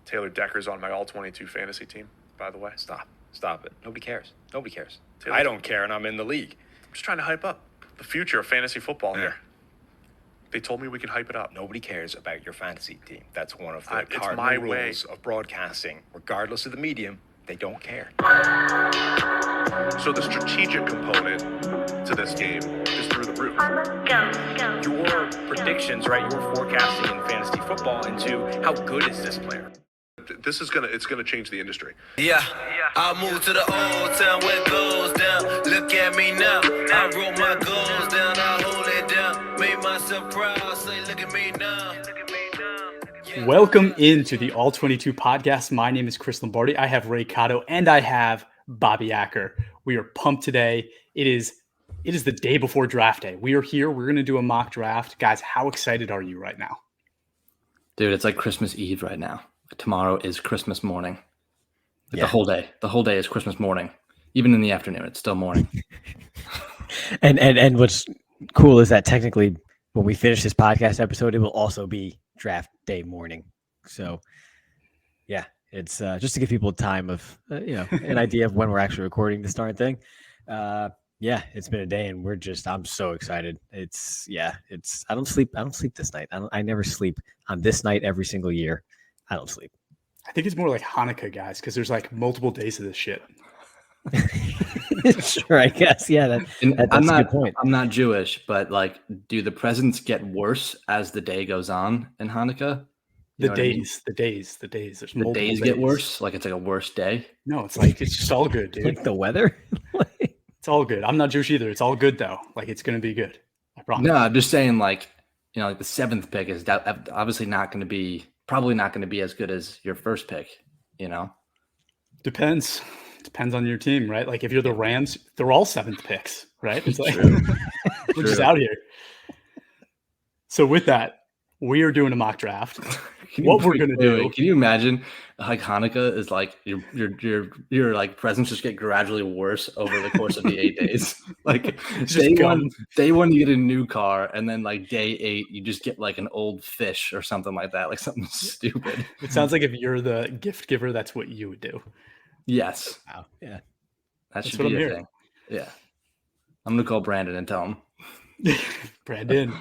Taylor Decker's on my all-22 fantasy team, by the way. Stop it. Nobody cares. Taylor, I don't care, and I'm in the league. I'm just trying to hype up the future of fantasy football here. They told me we could hype it up. Nobody cares about your fantasy team. That's one of the It's cardinal my rules way. of broadcasting. Regardless of the medium, they don't care. So the strategic component to this game is through the roof. Your predictions, right? Your forecasting in fantasy football into how good is this player. It's gonna change the industry. Yeah, I moved to the old town where it goes down. Look at me now. I wrote my goals down. I hold it down. Made myself proud. Say, look at me now. Welcome into the All-22 podcast. My name is Chris Lombardi. I have Ray Cotto and I have Bobby Acker. We are pumped today. It is the day before draft day. We are here. We're going to do a mock draft. Guys, how excited are you right now? Dude, it's like Christmas Eve right now. Tomorrow is Christmas morning. Yeah. The whole day is Christmas morning. Even in the afternoon, it's still morning. And what's cool is that technically when we finish this podcast episode, it will also be draft day morning. So yeah, it's just to give people time of, an idea of when we're actually recording this darn thing. Yeah, it's been a day and I'm so excited. I don't sleep this night. I never sleep on this night every single year. I don't sleep. I think it's more like Hanukkah, guys, because there's like multiple days of this shit. Sure, I guess. Yeah, that's a good point. I'm not Jewish, but like, do the presents get worse as the day goes on in Hanukkah? The days. There's The multiple days get worse? Like it's like a worse day? No, it's just all good, dude. Like the weather? It's all good. I'm not Jewish either. It's all good, though. Like, it's going to be good. I promise. No, I'm just saying, like the seventh pick is obviously probably not going to be as good as your first pick, Depends on your team, right? Like if you're the Rams, they're all seventh picks, right? It's like we're just out here. So with that, we are doing a mock draft. What we're gonna do? Can you imagine like Hanukkah is like your like presents just get gradually worse over the course of the 8 days. Like day one you get a new car, and then like day 8 you just get like an old fish or something like that, like something stupid. It sounds like if you're the gift giver, that's what you would do. Yes. Wow. Yeah. That should be a thing. Yeah. I'm gonna call Brandon and tell him. Brandon.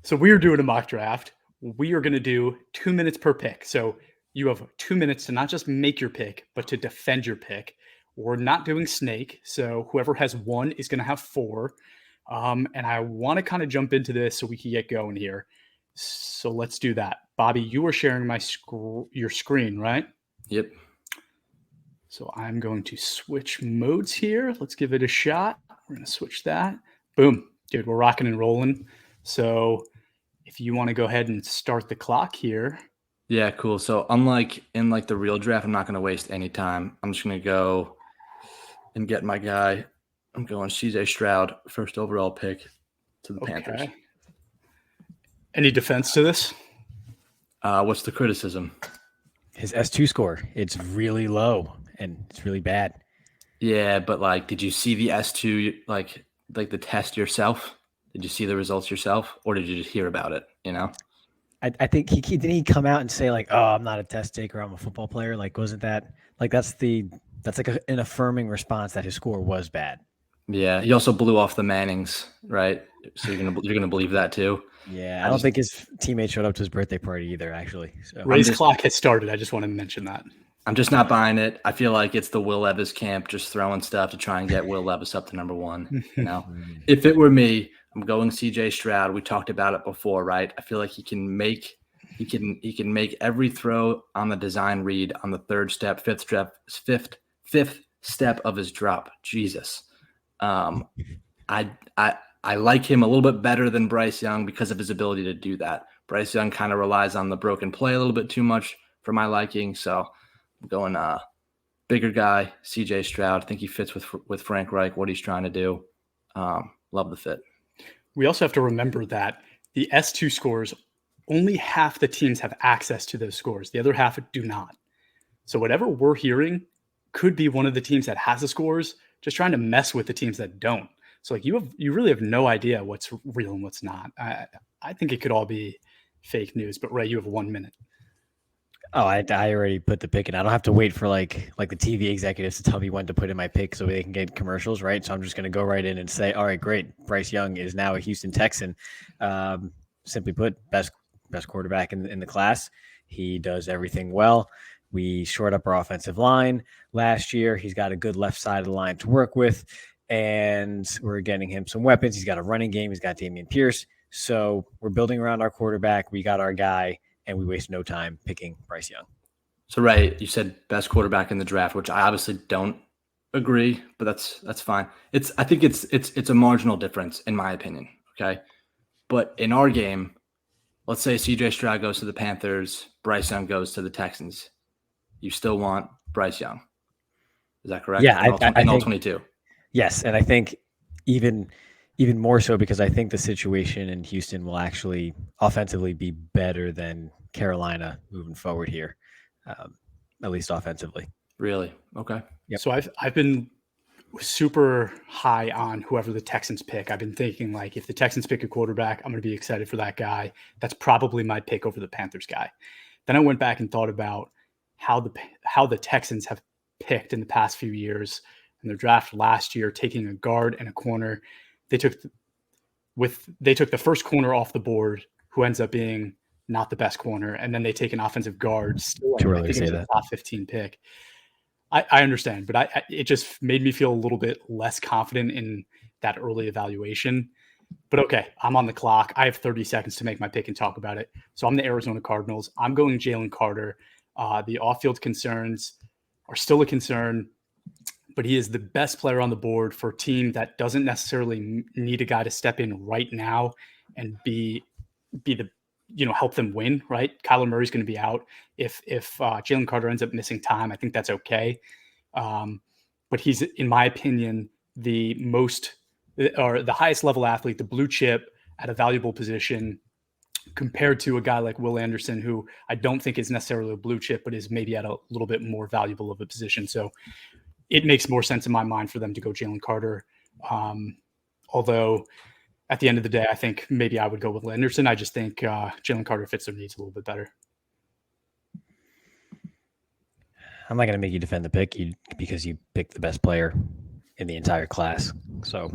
So we are doing a mock draft. We are going to do 2 minutes per pick. So you have 2 minutes to not just make your pick, but to defend your pick. We're not doing snake. So whoever has 1 is going to have 4. And I want to kind of jump into this so we can get going here. So let's do that. Bobby, you are sharing your screen, right? Yep. So I'm going to switch modes here. Let's give it a shot. We're going to switch that. Boom. Dude, we're rocking and rolling. So if you want to go ahead and start the clock here. Yeah, cool. So unlike in like the real draft, I'm not going to waste any time. I'm just going to go and get my guy. I'm going CJ Stroud, first overall pick to the Panthers. Any defense to this? What's the criticism? His S2 score, it's really low and it's really bad. Yeah, but like, did you see the S2, like the test yourself? Did you see the results yourself, or did you just hear about it? I think didn't he come out and say like, "Oh, I'm not a test taker. I'm a football player." Like, wasn't that like that's like an affirming response that his score was bad? Yeah, he also blew off the Mannings, right? So you're gonna believe that too. Yeah, I don't think his teammate showed up to his birthday party either. Actually, so. Ray's clock has started. I just want to mention that. I'm just not buying it. I feel like it's the Will Levis camp just throwing stuff to try and get Will Levis up to number 1. If it were me, I'm going CJ Stroud. We talked about it before, right? I feel like he can make every throw on the design read on the third step, fifth step of his drop. Jesus. I like him a little bit better than Bryce Young because of his ability to do that. Bryce Young kind of relies on the broken play a little bit too much for my liking. So I'm going bigger guy, CJ Stroud. I think he fits with Frank Reich, what he's trying to do. Love the fit. We also have to remember that the S2 scores, only half the teams have access to those scores. The other half do not. So whatever we're hearing could be one of the teams that has the scores, just trying to mess with the teams that don't. So like you really have no idea what's real and what's not. I think it could all be fake news, but Ray, you have 1 minute. Oh, I already put the pick in. I don't have to wait for like the TV executives to tell me when to put in my pick so they can get commercials, right? So I'm just going to go right in and say, all right, great. Bryce Young is now a Houston Texan. Simply put, best quarterback in the class. He does everything well. We shored up our offensive line last year. He's got a good left side of the line to work with, and we're getting him some weapons. He's got a running game. He's got Dameon Pierce. So we're building around our quarterback. We got our guy, and we waste no time picking Bryce Young. So, Ray, you said best quarterback in the draft, which I obviously don't agree, but that's fine. I think it's a marginal difference in my opinion. Okay, but in our game, let's say C.J. Stroud goes to the Panthers, Bryce Young goes to the Texans. You still want Bryce Young. Is that correct? Yeah, in I all think, 22. Yes, and I think even more so because I think the situation in Houston will actually offensively be better than Carolina moving forward here, at least offensively. Really? Okay. Yep. So I've been super high on whoever the Texans pick. I've been thinking like if the Texans pick a quarterback, I'm going to be excited for that guy. That's probably my pick over the Panthers guy. Then I went back and thought about how the Texans have picked in the past few years in their draft last year, taking a guard and a corner. They took the first corner off the board, who ends up being not the best corner, and then they take an offensive guard. Still, Too I early to think say it's that. a top 15 pick. I understand, but it just made me feel a little bit less confident in that early evaluation. But okay, I'm on the clock. I have 30 seconds to make my pick and talk about it. So I'm the Arizona Cardinals. I'm going Jalen Carter. The off-field concerns are still a concern, but he is the best player on the board for a team that doesn't necessarily need a guy to step in right now and be the, help them win, right? Kyler Murray's going to be out. If Jalen Carter ends up missing time, I think that's okay. But he's, in my opinion, the highest level athlete, the blue chip at a valuable position compared to a guy like Will Anderson, who I don't think is necessarily a blue chip, but is maybe at a little bit more valuable of a position. So it makes more sense in my mind for them to go Jalen Carter. Although at the end of the day, I think maybe I would go with Anderson. I just think Jalen Carter fits their needs a little bit better. I'm not going to make you defend the pick because you picked the best player in the entire class. So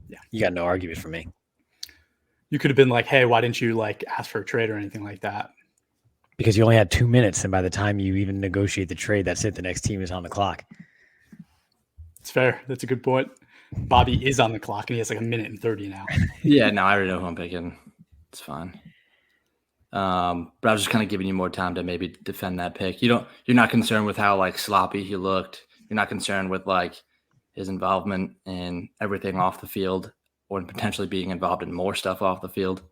yeah, you got no argument from me. You could have been like, hey, why didn't you ask for a trade or anything like that? Because you only had 2 minutes, and by the time you even negotiate the trade, that's it. The next team is on the clock. It's fair. That's a good point. Bobby is on the clock, and he has a minute and 30 now. Yeah, no, I already know who I'm picking. It's fine. But I was just kind of giving you more time to maybe defend that pick. You're not concerned with how sloppy he looked. You're not concerned with his involvement in everything off the field or potentially being involved in more stuff off the field.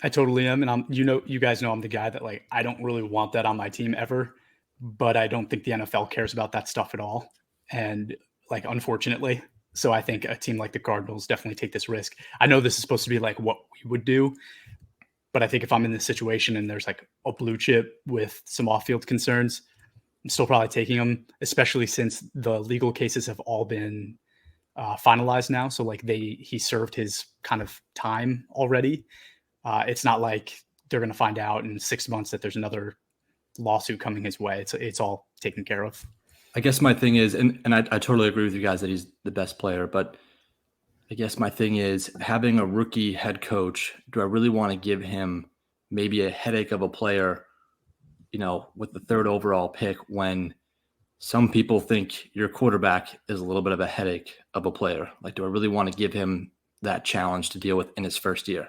I totally am. And you guys know I'm the guy that I don't really want that on my team ever, but I don't think the NFL cares about that stuff at all. And unfortunately, so I think a team like the Cardinals definitely take this risk. I know this is supposed to be what we would do, but I think if I'm in this situation and there's a blue chip with some off-field concerns, I'm still probably taking them, especially since the legal cases have all been finalized now. So he served his kind of time already. It's not like they're going to find out in 6 months that there's another lawsuit coming his way. It's all taken care of. I guess my thing is, and I totally agree with you guys that he's the best player, but I guess my thing is having a rookie head coach, do I really want to give him maybe a headache of a player, with the third overall pick when some people think your quarterback is a little bit of a headache of a player? Do I really want to give him that challenge to deal with in his first year?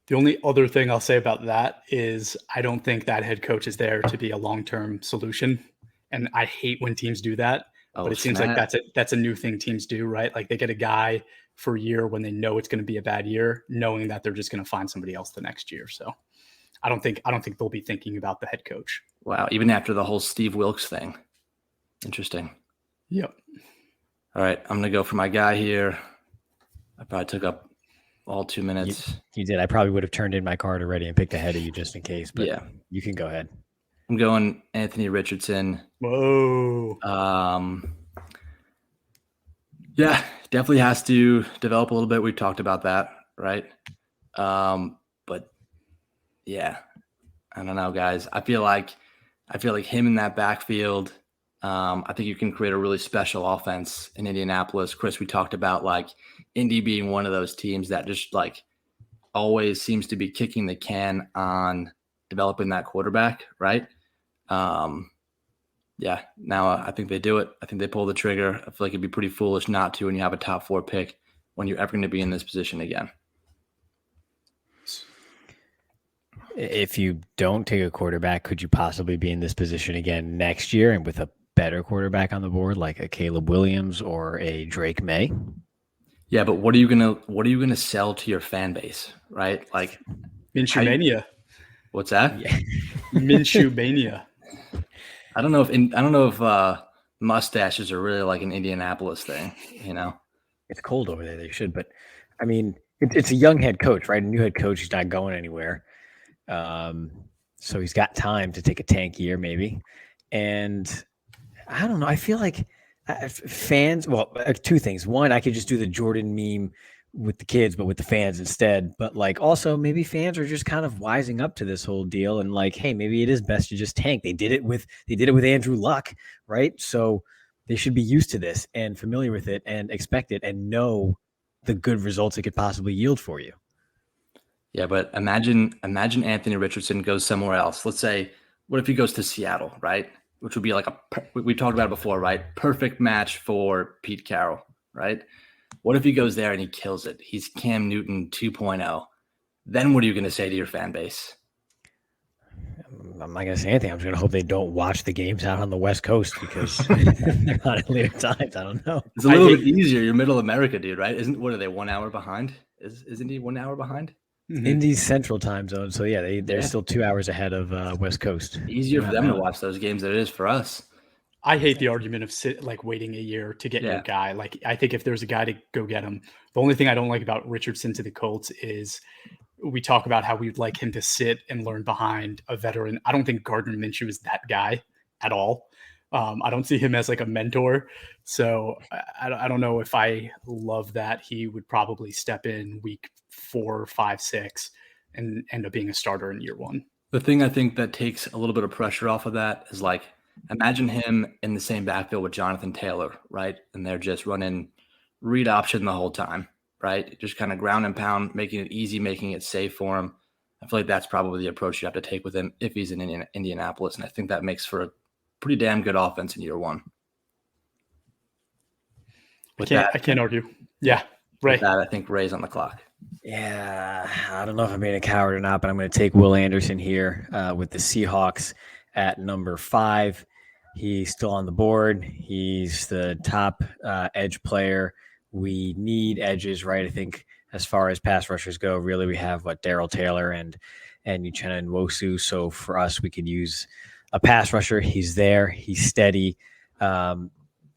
The only other thing I'll say about that is I don't think that head coach is there to be a long-term solution. And I hate when teams do that, but it seems like that's a new thing teams do, right? They get a guy for a year when they know it's going to be a bad year, knowing that they're just going to find somebody else the next year. So I don't think they'll be thinking about the head coach. Wow. Even after the whole Steve Wilkes thing. Interesting. Yep. All right. I'm going to go for my guy here. I probably took up all 2 minutes. You did. I probably would have turned in my card already and picked ahead of you just in case, but yeah, you can go ahead. I'm going Anthony Richardson. Whoa. Yeah, definitely has to develop a little bit. We've talked about that, right? But yeah, I don't know, guys. I feel like I feel like him in that backfield, I think you can create a really special offense in Indianapolis. Chris, we talked about like Indy being one of those teams that just like always seems to be kicking the can on developing that quarterback, right? Yeah, now I think they do it. I think they pull the trigger. I feel like it'd be pretty foolish not to when you have a top 4 pick when you're ever going to be in this position again. If you don't take a quarterback, could you possibly be in this position again next year and with a better quarterback on the board, like a Caleb Williams or a Drake May? Yeah, but what are you gonna sell to your fan base, right? Like Minshew Mania. What's that? Yeah. Minshew Mania. I don't know if mustaches are really like an Indianapolis thing, you know. It's cold over there. They should, but I mean, it's a young head coach, right? A new head coach. He's not going anywhere. So he's got time to take a tank year maybe. And I don't know. I feel like fans, two things. One, I could just do the Jordan meme with the kids, but with the fans instead. But like also maybe fans are just kind of wising up to this whole deal and like, hey, maybe it is best to just tank. They did it with Andrew Luck, right? So they should be used to this and familiar with it and expect it and know the good results it could possibly yield for you. Yeah, but imagine Anthony Richardson goes somewhere else. Let's say, what if he goes to Seattle, right? Which would be like we talked about it before, right? Perfect match for Pete Carroll, right? What if he goes there and he kills it? He's Cam Newton 2.0. Then what are you going to say to your fan base? I'm not going to say anything. I'm just going to hope they don't watch the games out on the West Coast because they're not at later times. I don't know. It's a little bit easier. You're middle America, dude, right? What are they, 1 hour behind? Isn't he 1 hour behind? Mm-hmm. Indy's Central Time Zone. So, yeah, they're still 2 hours ahead of West Coast. Easier for them to watch those games than it is for us. I hate the argument of waiting a year to get your guy. Like, I think if there's a guy to go get him, the only thing I don't like about Richardson to the Colts is we talk about how we'd like him to sit and learn behind a veteran. I don't think Gardner Minshew is that guy at all. I don't see him as like a mentor. So I don't know if I love that. He would probably step in week 4, 5, 6 and end up being a starter in year 1. The thing I think that takes a little bit of pressure off of that is like, imagine him in the same backfield with Jonathan Taylor, right? And they're just running read option the whole time, right? Just kind of ground and pound, making it easy, making it safe for him. I feel like that's probably the approach you have to take with him if he's in Indianapolis. And I think that makes for a pretty damn good offense in year 1. I can't argue. Yeah, Ray. With that, I think Ray's on the clock. Yeah, I don't know if I'm being a coward or not, but I'm going to take Will Anderson here with the Seahawks at number 5. He's still on the board. He's the top edge player. We need edges, right? I think as far as pass rushers go, really we have Darrell Taylor and Uchenna Nwosu. So for us, we could use a pass rusher. He's there. He's steady.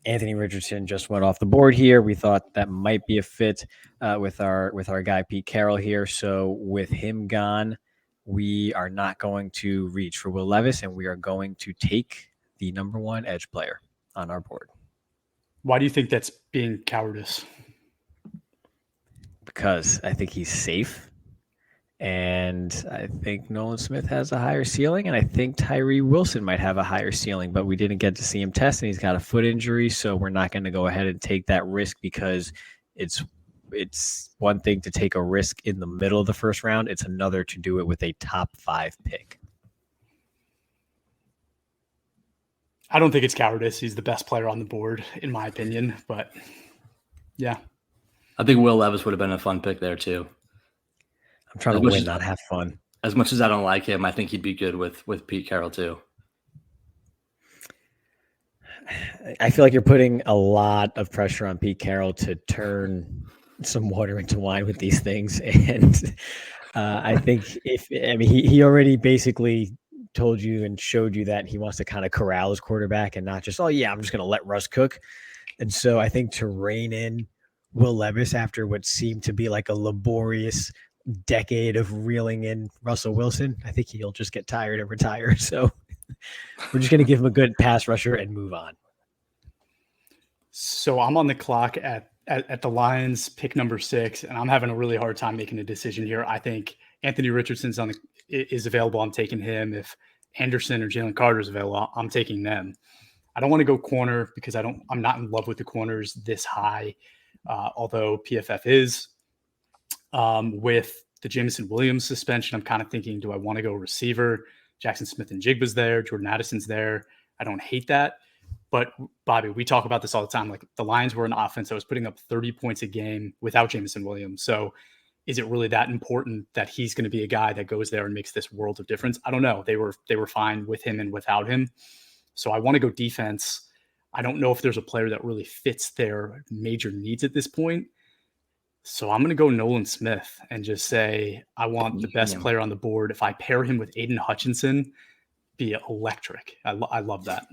Anthony Richardson just went off the board here. We thought that might be a fit with our guy Pete Carroll here. So with him gone, we are not going to reach for Will Levis, and we are going to take the number 1 edge player on our board. Why do you think that's being cowardice? Because I think he's safe, and I think Nolan Smith has a higher ceiling, and I think Tyree Wilson might have a higher ceiling, but we didn't get to see him test, and he's got a foot injury, so we're not going to go ahead and take that risk because it's one thing to take a risk in the middle of the first round. It's another to do it with a top 5 pick. I don't think it's cowardice. He's the best player on the board, in my opinion. But yeah, I think Will Levis would have been a fun pick there too. I'm trying to win, not have fun. As much as I don't like him, I think he'd be good with Pete Carroll too. I feel like you're putting a lot of pressure on Pete Carroll to turn some water into wine with these things. And I think he already basically told you and showed you that he wants to kind of corral his quarterback and not just, I'm just going to let Russ cook. And so I think to rein in Will Levis after what seemed to be like a laborious decade of reeling in Russell Wilson, I think he'll just get tired and retire. So we're just going to give him a good pass rusher and move on. So I'm on the clock at the Lions pick number 6, and I'm having a really hard time making a decision here. I think Anthony Richardson's is available. I'm taking him. If Anderson or Jalen Carter is available, I'm taking them. I don't want to go corner because I'm not in love with the corners this high, although PFF is. With the Jameson Williams suspension, I'm kind of thinking, do I want to go receiver? Jackson Smith and Jigba's there. Jordan Addison's there. I don't hate that. But, Bobby, we talk about this all the time. Like, the Lions were an offense that was putting up 30 points a game without Jameson Williams. So is it really that important that he's going to be a guy that goes there and makes this world of difference? I don't know. They were fine with him and without him. So I want to go defense. I don't know if there's a player that really fits their major needs at this point. So I'm going to go Nolan Smith and just say I want the best player on the board. If I pair him with Aiden Hutchinson, be electric. I love that.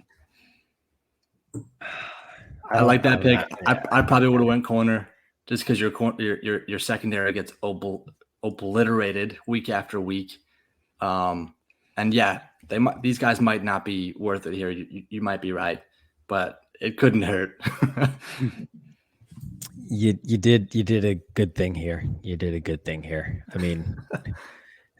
I like that pick. I probably would have went corner just because your secondary gets obliterated week after week. And yeah, these guys might not be worth it here. You might be right, but it couldn't hurt. You did a good thing here. You did a good thing here. I mean,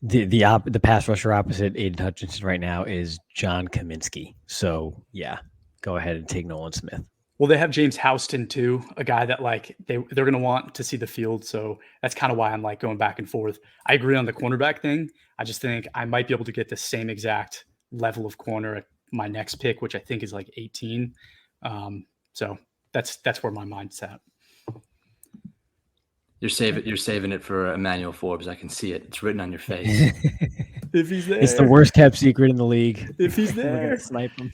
the pass rusher opposite Aiden Hutchinson right now is John Kaminsky. So yeah, go ahead and take Nolan Smith. Well, they have James Houston too, a guy that like they're going to want to see the field. So that's kind of why I'm like going back and forth. I agree on the cornerback thing. I just think I might be able to get the same exact level of corner at my next pick, which I think is like 18. So that's where my mind's at. You're saving it for Emmanuel Forbes. I can see it. It's written on your face. If he's there, it's the worst kept secret in the league. If he's there, snipe him.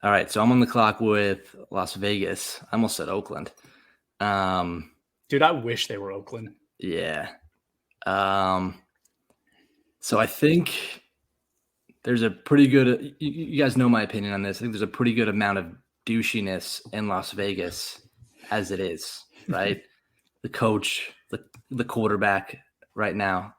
All right, so I'm on the clock with Las Vegas. I almost said Oakland. Dude, I wish they were Oakland. Yeah. So I think there's a pretty good. You guys know my opinion on this. I think there's a pretty good amount of douchiness in Las Vegas as it is, right? The coach, the quarterback right now.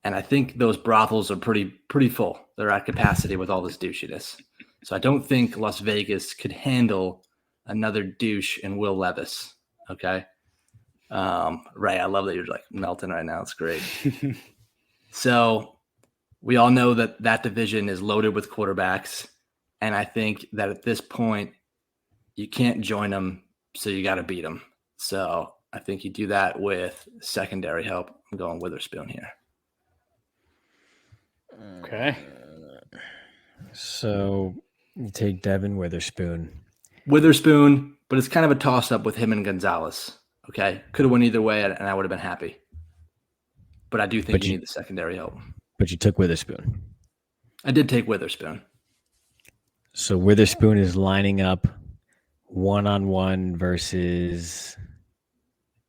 And I think those brothels are pretty full. They're at capacity with all this douchiness. So I don't think Las Vegas could handle another douche in Will Levis. Okay. Ray, I love that you're like melting right now. It's great. So we all know that division is loaded with quarterbacks. And I think that at this point, you can't join them. So you got to beat them. So I think you do that with secondary help. I'm going Witherspoon here. Okay. So you take Devin Witherspoon. Witherspoon, but it's kind of a toss-up with him and Gonzalez. Okay? Could have went either way, and I would have been happy. But I do think you need the secondary help. But you took Witherspoon. I did take Witherspoon. So Witherspoon is lining up one-on-one versus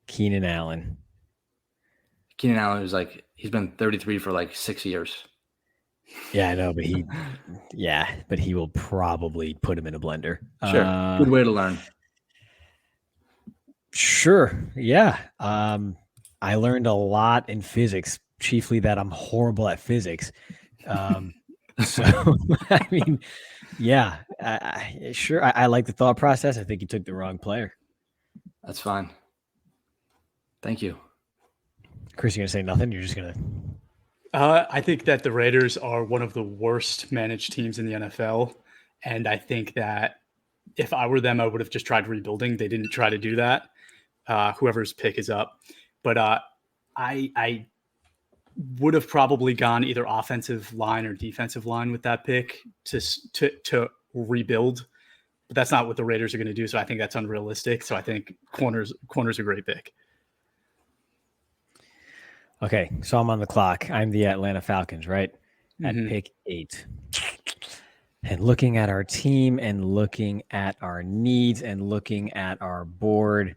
Keenan Allen. Keenan Allen is like, he's been 33 for like 6 years. Yeah, I know, but he will probably put him in a blender. Sure. Good way to learn. Sure. Yeah. I learned a lot in physics, chiefly that I'm horrible at physics. So, I mean, yeah, sure. I like the thought process. I think you took the wrong player. That's fine. Thank you. Chris, you going to say nothing? You're just going to... I think that the Raiders are one of the worst managed teams in the NFL. And I think that if I were them, I would have just tried rebuilding. They didn't try to do that. Whoever's pick is up. But I would have probably gone either offensive line or defensive line with that pick to rebuild. But that's not what the Raiders are going to do. So I think that's unrealistic. So I think corner's a great pick. Okay, so I'm on the clock. I'm the Atlanta Falcons, right? At pick 8. And looking at our team and looking at our needs and looking at our board,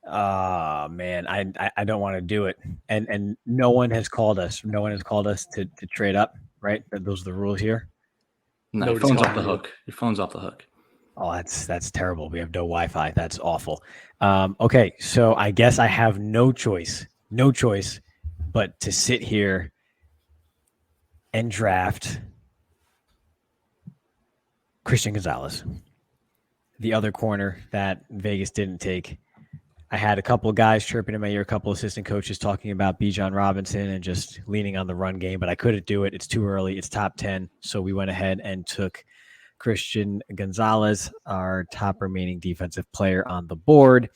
man, I don't want to do it. And no one has called us. No one has called us to trade up, right? Those are the rules here. No, your phone's off the hook. Your phone's off the hook. Oh, that's terrible. We have no Wi-Fi. That's awful. Okay, so I guess I have no choice but to sit here and draft Christian Gonzalez, the other corner that Vegas didn't take. I had a couple of guys chirping in my ear, a couple assistant coaches talking about Bijan Robinson and just leaning on the run game, but I couldn't do it. It's too early. It's top 10. So we went ahead and took Christian Gonzalez, our top remaining defensive player on the board.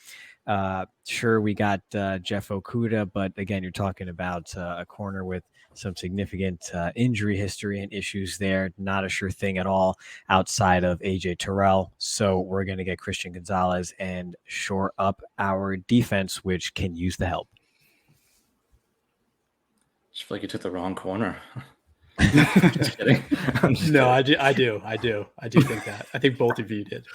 Sure, we got Jeff Okuda, but again, you're talking about a corner with some significant injury history and issues there. Not a sure thing at all outside of AJ Terrell. So we're going to get Christian Gonzalez and shore up our defense, which can use the help. Just feel like you took the wrong corner. Just kidding. I'm just No, kidding. I do think that. I think both of you did.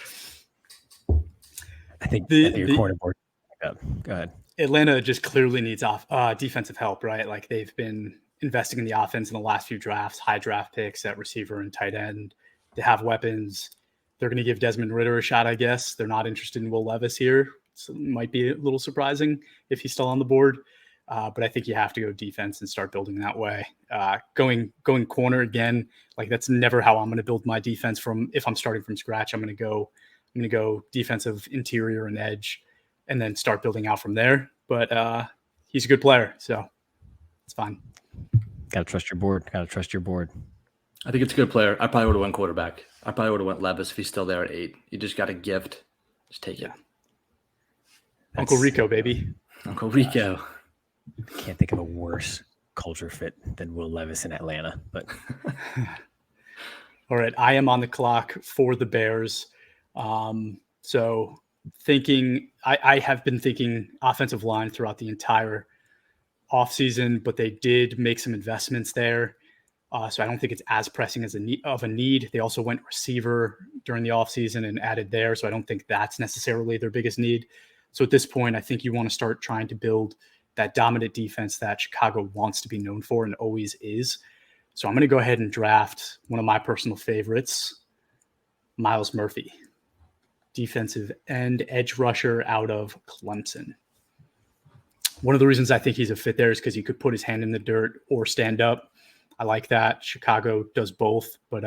I think The- your the- corner board. Go ahead. Atlanta just clearly needs defensive help, right? Like they've been investing in the offense in the last few drafts, high draft picks at receiver and tight end. They have weapons. They're going to give Desmond Ridder a shot, I guess. They're not interested in Will Levis here. So it might be a little surprising if he's still on the board. But I think you have to go defense and start building that way. Going corner again, like that's never how I'm going to build my defense from if I'm starting from scratch. I'm going to go defensive interior and edge and then start building out from there. But he's a good player, so it's fine. Got to trust your board. I think it's a good player. I probably would have went quarterback. I probably would have went Levis if he's still there at 8. You just got a gift. Just take it. Uncle Rico, baby. Uncle Rico. I can't think of a worse culture fit than Will Levis in Atlanta. But All right, I am on the clock for the Bears. So I have been thinking offensive line throughout the entire offseason, but they did make some investments there. So I don't think it's as pressing as a need. They also went receiver during the offseason and added there. So I don't think that's necessarily their biggest need. So at this point, I think you want to start trying to build that dominant defense that Chicago wants to be known for and always is. So I'm going to go ahead and draft one of my personal favorites, Myles Murphy, defensive end edge rusher out of Clemson. One of the reasons I think he's a fit there is because he could put his hand in the dirt or stand up. I like that. Chicago does both, but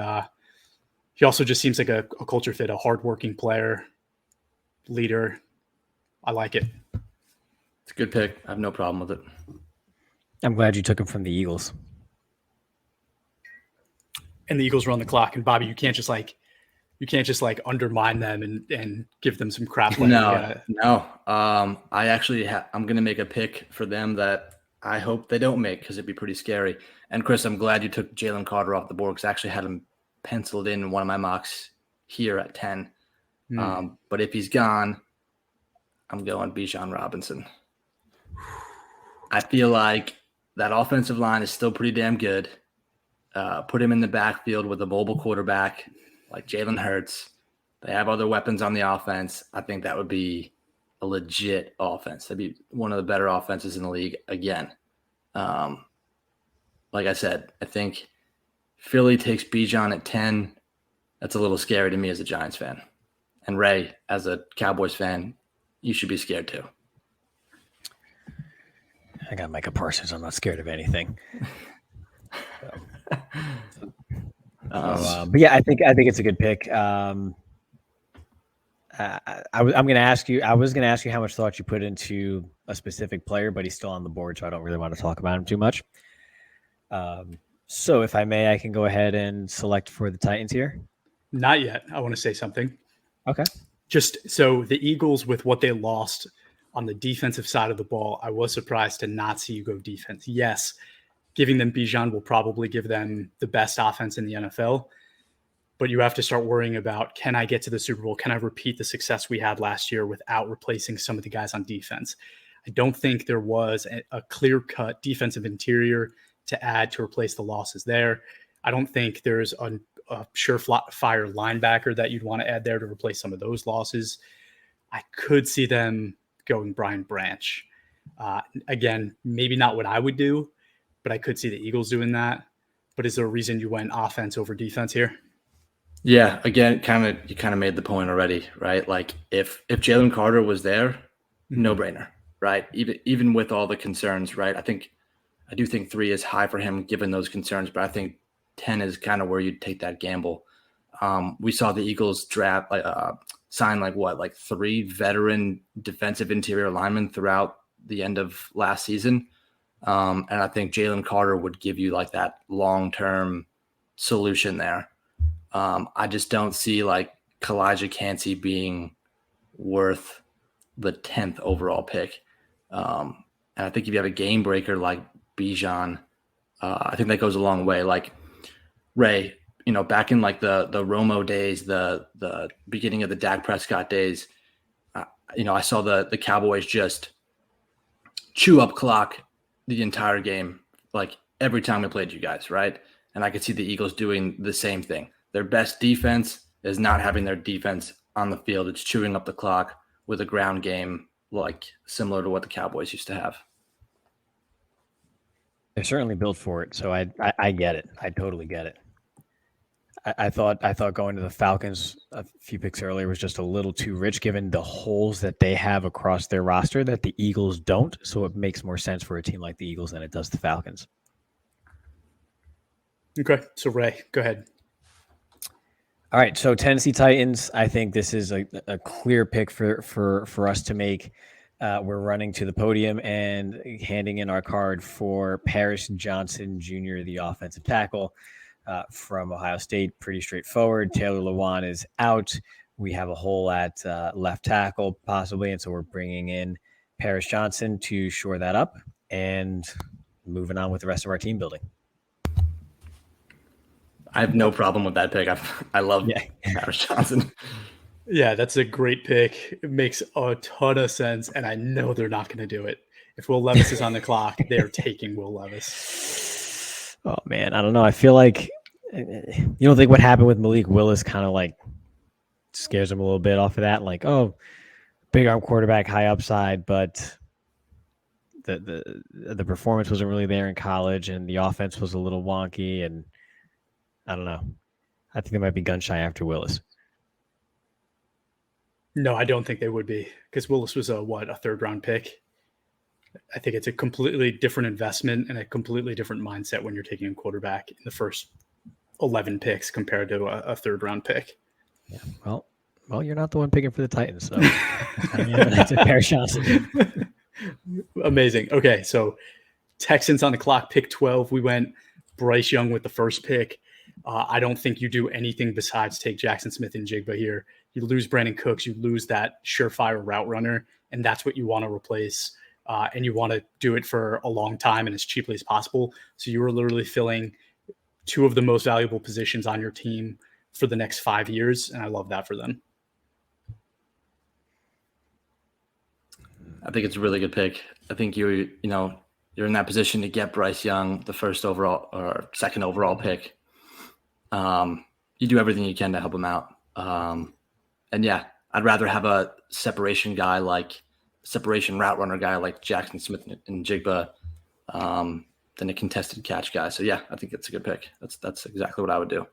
he also just seems like a culture fit, a hardworking player, leader. I like it. It's a good pick. I have no problem with it. I'm glad you took him from the Eagles. And the Eagles run the clock. And Bobby, you can't just undermine them and give them some crap. No. I actually I'm going to make a pick for them that I hope they don't make because it'd be pretty scary. And Chris, I'm glad you took Jalen Carter off the board because I actually had him penciled in one of my mocks here at 10. But if he's gone, I'm going Bijan Robinson. I feel like that offensive line is still pretty damn good. Put him in the backfield with a mobile quarterback like Jalen Hurts. They have other weapons on the offense. I think that would be a legit offense. That'd be one of the better offenses in the league again. Like I said, I think Philly takes Bijan at 10. That's a little scary to me as a Giants fan. And Ray, as a Cowboys fan, you should be scared too. I got Micah Parsons. I'm not scared of anything. But yeah, I think it's a good pick. I'm going to ask you. I was going to ask you how much thought you put into a specific player, but he's still on the board, so I don't really want to talk about him too much. So, if I may, I can go ahead and select for the Titans here. Not yet. I want to say something. Okay. Just so the Eagles, with what they lost on the defensive side of the ball, I was surprised to not see you go defense. Yes, giving them Bijan will probably give them the best offense in the NFL, but you have to start worrying about, can I get to the Super Bowl? Can I repeat the success we had last year without replacing some of the guys on defense? I don't think there was a clear-cut defensive interior to add to replace the losses there. I don't think there's a surefire linebacker that you'd want to add there to replace some of those losses. I could see them going Brian Branch. Again, maybe not what I would do, but I could see the Eagles doing that. But is there a reason you went offense over defense here? Yeah, again, you kind of made the point already, right? Like if Jalen Carter was there, no brainer, right? Even with all the concerns, right? I do think 3 is high for him given those concerns, but I think 10 is kind of where you'd take that gamble. We saw the Eagles signed like 3 veteran defensive interior linemen throughout the end of last season. And I think Jalen Carter would give you like that long-term solution there. I just don't see like Kalijah Kancey being worth the 10th overall pick. And I think if you have a game breaker like Bijan, I think that goes a long way. Like Ray, back in like the Romo days, the beginning of the Dak Prescott days, I saw the Cowboys just chew up clock the entire game, like every time we played you guys, right? And I could see the Eagles doing the same thing. Their best defense is not having their defense on the field. It's chewing up the clock with a ground game, like similar to what the Cowboys used to have. They're certainly built for it, so I get it. I totally get it. I thought going to the Falcons a few picks earlier was just a little too rich, given the holes that they have across their roster that the Eagles don't. So it makes more sense for a team like the Eagles than it does the Falcons. Okay, so Ray, go ahead. All right, so Tennessee Titans. I think this is a clear pick for us to make. We're running to the podium and handing in our card for Paris Johnson Jr., the offensive tackle from Ohio State. Pretty straightforward. Taylor Lewan is out. We have a hole at left tackle possibly, and so we're bringing in Paris Johnson to shore that up and moving on with the rest of our team building. I have no problem with that pick. I love Paris Johnson. Yeah, that's a great pick. It makes a ton of sense, and I know they're not going to do it. If Will Levis is on the clock, they're taking Will Levis. Oh, man, I don't know. I feel like you don't think what happened with Malik Willis kind of like scares him a little bit off of that? Like, oh, big arm quarterback, high upside, but the performance wasn't really there in college, and the offense was a little wonky, and I don't know. I think they might be gun shy after Willis. No, I don't think they would be, because Willis was a third-round pick. I think it's a completely different investment and a completely different mindset when you're taking a quarterback in the first 11 picks compared to a third-round pick. Yeah, well, you're not the one picking for the Titans, so that's a Paris Johnson. Amazing. Okay, so Texans on the clock, pick 12. We went Bryce Young with the first pick. I don't think you do anything besides take Jackson Smith and Jigba here. You lose Brandon Cooks, you lose that surefire route runner, and that's what you want to replace. And you want to do it for a long time and as cheaply as possible. So you are literally filling 2 of the most valuable positions on your team for the next 5 years, and I love that for them. I think it's a really good pick. I think you're in that position to get Bryce Young, the first overall or second overall pick. You do everything you can to help him out. And yeah, I'd rather have a separation route runner guy like Jackson Smith and Jigba than a contested catch guy. So yeah, I think it's a good pick. That's exactly what I would do.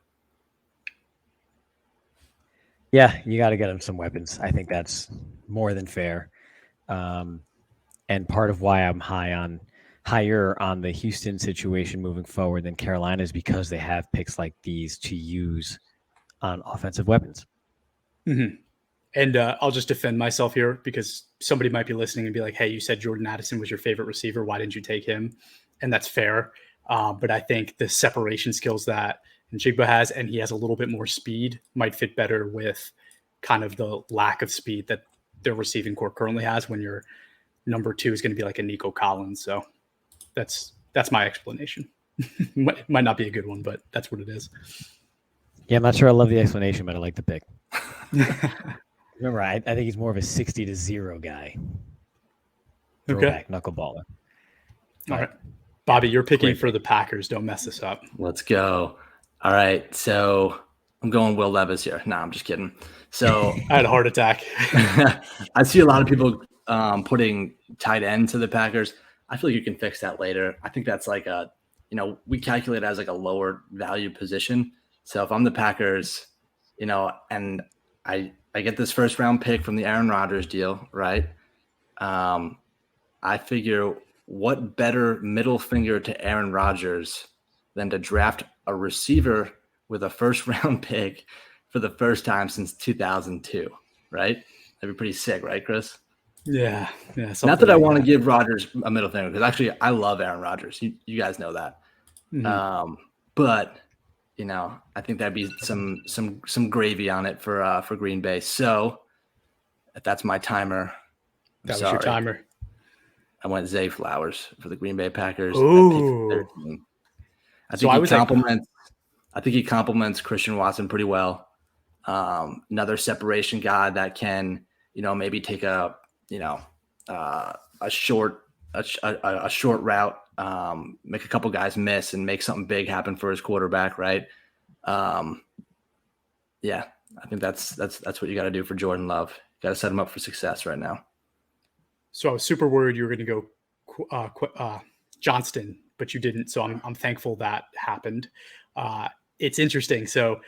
Yeah, you got to get him some weapons. I think that's more than fair. And part of why I'm higher on the Houston situation moving forward than Carolina is because they have picks like these to use on offensive weapons. Mm-hmm. And I'll just defend myself here because somebody might be listening and be like, hey, you said Jordan Addison was your favorite receiver. Why didn't you take him? And that's fair. But I think the separation skills that Njigba has, and he has a little bit more speed, might fit better with kind of the lack of speed that their receiving core currently has when your number 2 is going to be like a Nico Collins. So that's my explanation. Might not be a good one, but that's what it is. Yeah, I'm not sure I love the explanation, but I like the pick. Remember, I think he's more of a 60-0 guy. Throwback, knuckleballer. All right. Bobby, you're picking for the Packers. Don't mess this up. Let's go. All right. So I'm going Will Levis here. No, I'm just kidding. So I had a heart attack. I see a lot of people putting tight end to the Packers. I feel like you can fix that later. I think that's like we calculate it as like a lower value position. So if I'm the Packers, and I get this first round pick from the Aaron Rodgers deal, right? I figure what better middle finger to Aaron Rodgers than to draft a receiver with a first round pick for the first time since 2002. right? That'd be pretty sick, right, Chris? Yeah. Not that I want to give Rodgers a middle finger, because actually I love Aaron Rodgers. You guys know that. Mhm. But I think that'd be some gravy on it for Green Bay. So if that's my timer. That was your timer. I went Zay Flowers for the Green Bay Packers. Ooh. I think he complements Christian Watson pretty well. Another separation guy that can, maybe take a short route, make a couple guys miss and make something big happen for his quarterback, right? Yeah, I think that's what you got to do for Jordan Love. You got to set him up for success right now. So I was super worried you were going to go Johnston, but you didn't. So I'm thankful that happened. It's interesting. So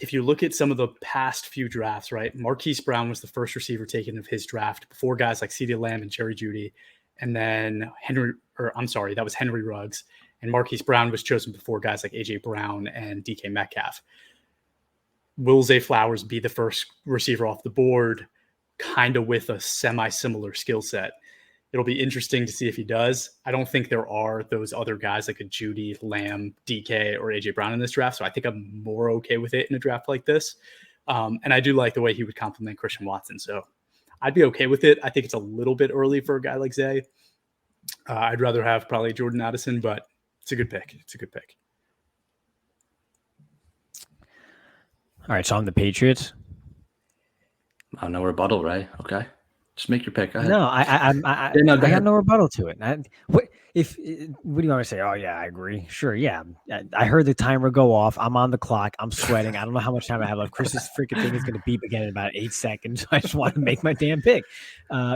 if you look at some of the past few drafts, right, Marquise Brown was the first receiver taken of his draft before guys like CeeDee Lamb and Jerry Jeudy. And then that was Henry Ruggs. And Marquise Brown was chosen before guys like A.J. Brown and DK Metcalf. Will Zay Flowers be the first receiver off the board, kind of with a semi-similar skill set? It'll be interesting to see if he does. I don't think there are those other guys like a Jeudy, Lamb, DK, or A.J. Brown in this draft, so I think I'm more okay with it in a draft like this. And I do like the way he would complement Christian Watson, so I'd be okay with it. I think it's a little bit early for a guy like Zay. I'd rather have probably Jordan Addison, but it's a good pick. All right, so I'm the Patriots. No rebuttal, right? Okay, just make your pick. Go ahead. No, I got no rebuttal to it. What do you want me to say? Oh yeah, I agree. Sure, yeah. I heard the timer go off. I'm on the clock. I'm sweating. I don't know how much time I have left. Chris's freaking thing is going to beep again in about 8 seconds. So I just want to make my damn pick.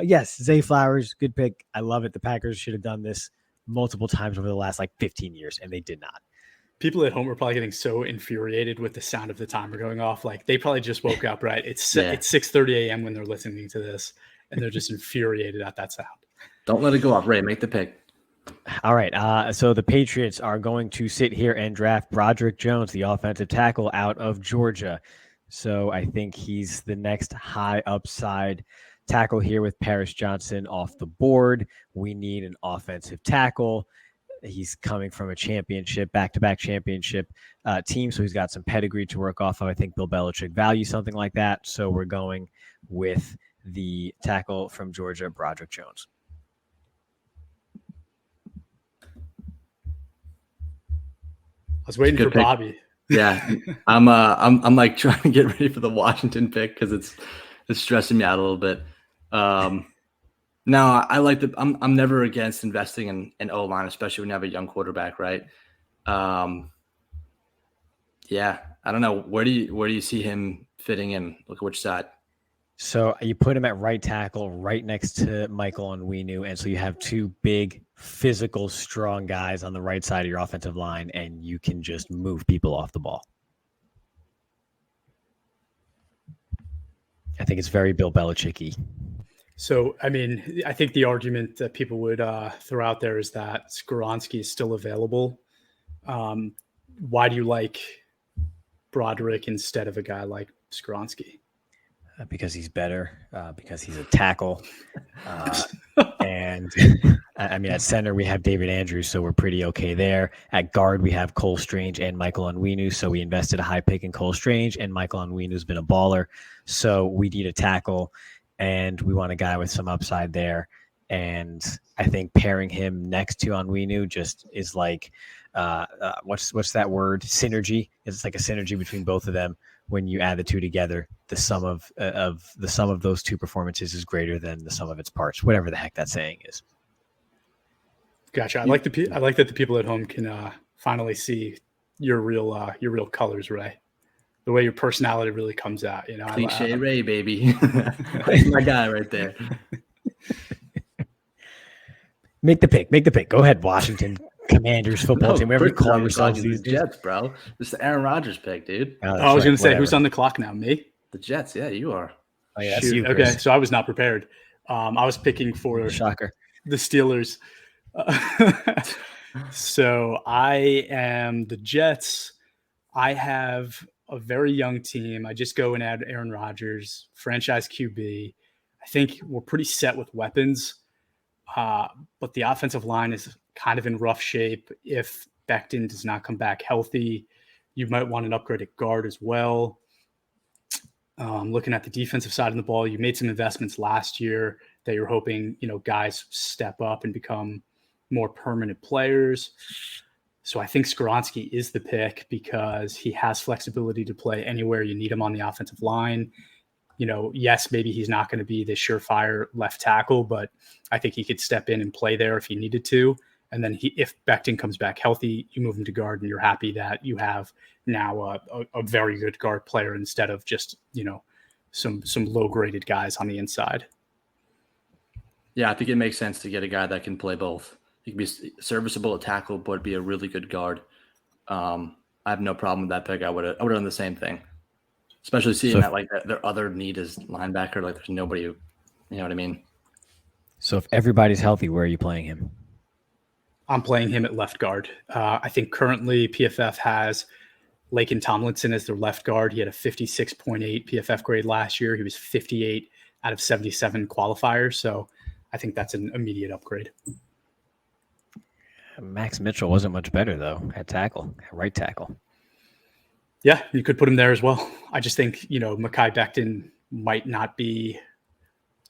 Yes, Zay Flowers, good pick. I love it. The Packers should have done this multiple times over the last 15 years, and they did not. People at home are probably getting so infuriated with the sound of the timer going off. They probably just woke up, right? It's 6:30 a.m. when they're listening to this, and they're just infuriated at that sound. Don't let it go off, Ray. Make the pick. All right. So the Patriots are going to sit here and draft Broderick Jones, the offensive tackle out of Georgia. So I think he's the next high upside tackle here with Paris Johnson off the board. We need an offensive tackle. He's coming from a championship, back-to-back championship team, so he's got some pedigree to work off of. I think Bill Belichick values something like that, so we're going with the tackle from Georgia, Broderick Jones. I was waiting for pick. Bobby. Yeah, I'm trying to get ready for the Washington pick because it's stressing me out a little bit. No, I like I'm never against investing in O-line, especially when you have a young quarterback, right? Yeah, I don't know. Where do you see him fitting in? Look at which side. So you put him at right tackle, right next to Michael Onwenu, and so you have two big, physical, strong guys on the right side of your offensive line, and you can just move people off the ball. I think it's very Bill Belichick-y. So, I mean, I think the argument that people would throw out there is that Skoronski is still available. Why do you like Broderick instead of a guy like Skoronski? Because he's better, because he's a tackle. And, I mean, at center, we have David Andrews, so we're pretty okay there. At guard, we have Cole Strange and Michael Onwenu, so we invested a high pick in Cole Strange, and Michael Onwenu's been a baller. So we need a tackle. And we want a guy with some upside there. And I think pairing him next to Onwenu just is like, what's that word? Synergy. It's like a synergy between both of them. When you add the two together, the sum of those two performances is greater than the sum of its parts. Whatever the heck that saying is. Gotcha. I like that the people at home can finally see your real colors, Ray. The way your personality really comes out, Cliche Ray, baby. That's my guy right there. Make the pick. Go ahead, Washington Commanders football team. Whatever you call yourselves these days. Jets, bro. This is the Aaron Rodgers pick, dude. I was going to say, who's on the clock now? Me? The Jets. Yeah, you are. Oh, yeah, that's you, Chris. Okay, so I was not prepared. I was picking for Shocker. The Steelers. So I am the Jets. I have a very young team. I just go and add Aaron Rodgers, franchise QB. I think we're pretty set with weapons, but the offensive line is kind of in rough shape. If Becton does not come back healthy, you might want an upgrade at guard as well. Looking at the defensive side of the ball, you made some investments last year that you're hoping, guys step up and become more permanent players. So I think Skoronski is the pick because he has flexibility to play anywhere you need him on the offensive line. Yes, maybe he's not going to be the surefire left tackle, but I think he could step in and play there if he needed to. And then if Becton comes back healthy, you move him to guard and you're happy that you have now a very good guard player instead of just, some low graded guys on the inside. Yeah, I think it makes sense to get a guy that can play both. He can be serviceable at tackle, but be a really good guard. I have no problem with that pick. I would have done the same thing, especially seeing that their other need is linebacker. Like there's nobody, you know what I mean? So if everybody's healthy, where are you playing him? I'm playing him at left guard. I think currently PFF has Laken Tomlinson as their left guard. He had a 56.8 PFF grade last year. He was 58 out of 77 qualifiers. So I think that's an immediate upgrade. Max Mitchell wasn't much better, though, at right tackle. Yeah, you could put him there as well. I just think, Mekhi Becton might not be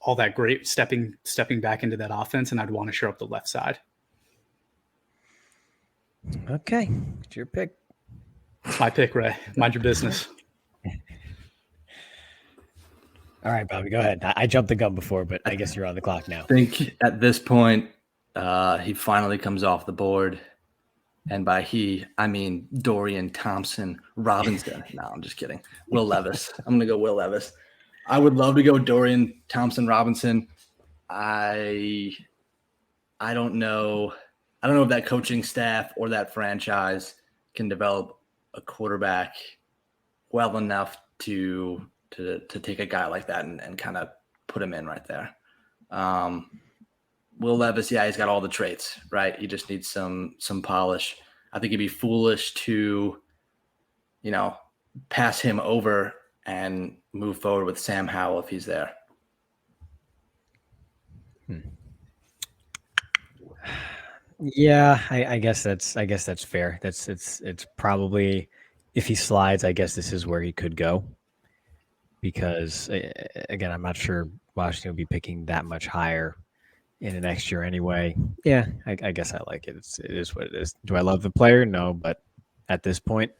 all that great stepping back into that offense, and I'd want to shore up the left side. Okay, it's your pick. It's my pick, Ray. Mind your business. All right, Bobby, go ahead. I jumped the gun before, but I guess you're on the clock now. I think at this point, he finally comes off the board. And by he, I mean Dorian Thompson Robinson. No, I'm just kidding. Will Levis. I'm going to go Will Levis. I would love to go Dorian Thompson Robinson. I don't know. I don't know if that coaching staff or that franchise can develop a quarterback well enough to take a guy like that and kind of put him in right there. Will Levis, yeah, he's got all the traits, right? He just needs some polish. I think it'd be foolish to, pass him over and move forward with Sam Howell if he's there. Yeah, I guess that's fair. It's probably, if he slides, I guess this is where he could go. Because again, I'm not sure Washington will be picking that much higher in the next year anyway. Yeah, I guess I like it. It is what it is. Do I love the player? No, but at this point,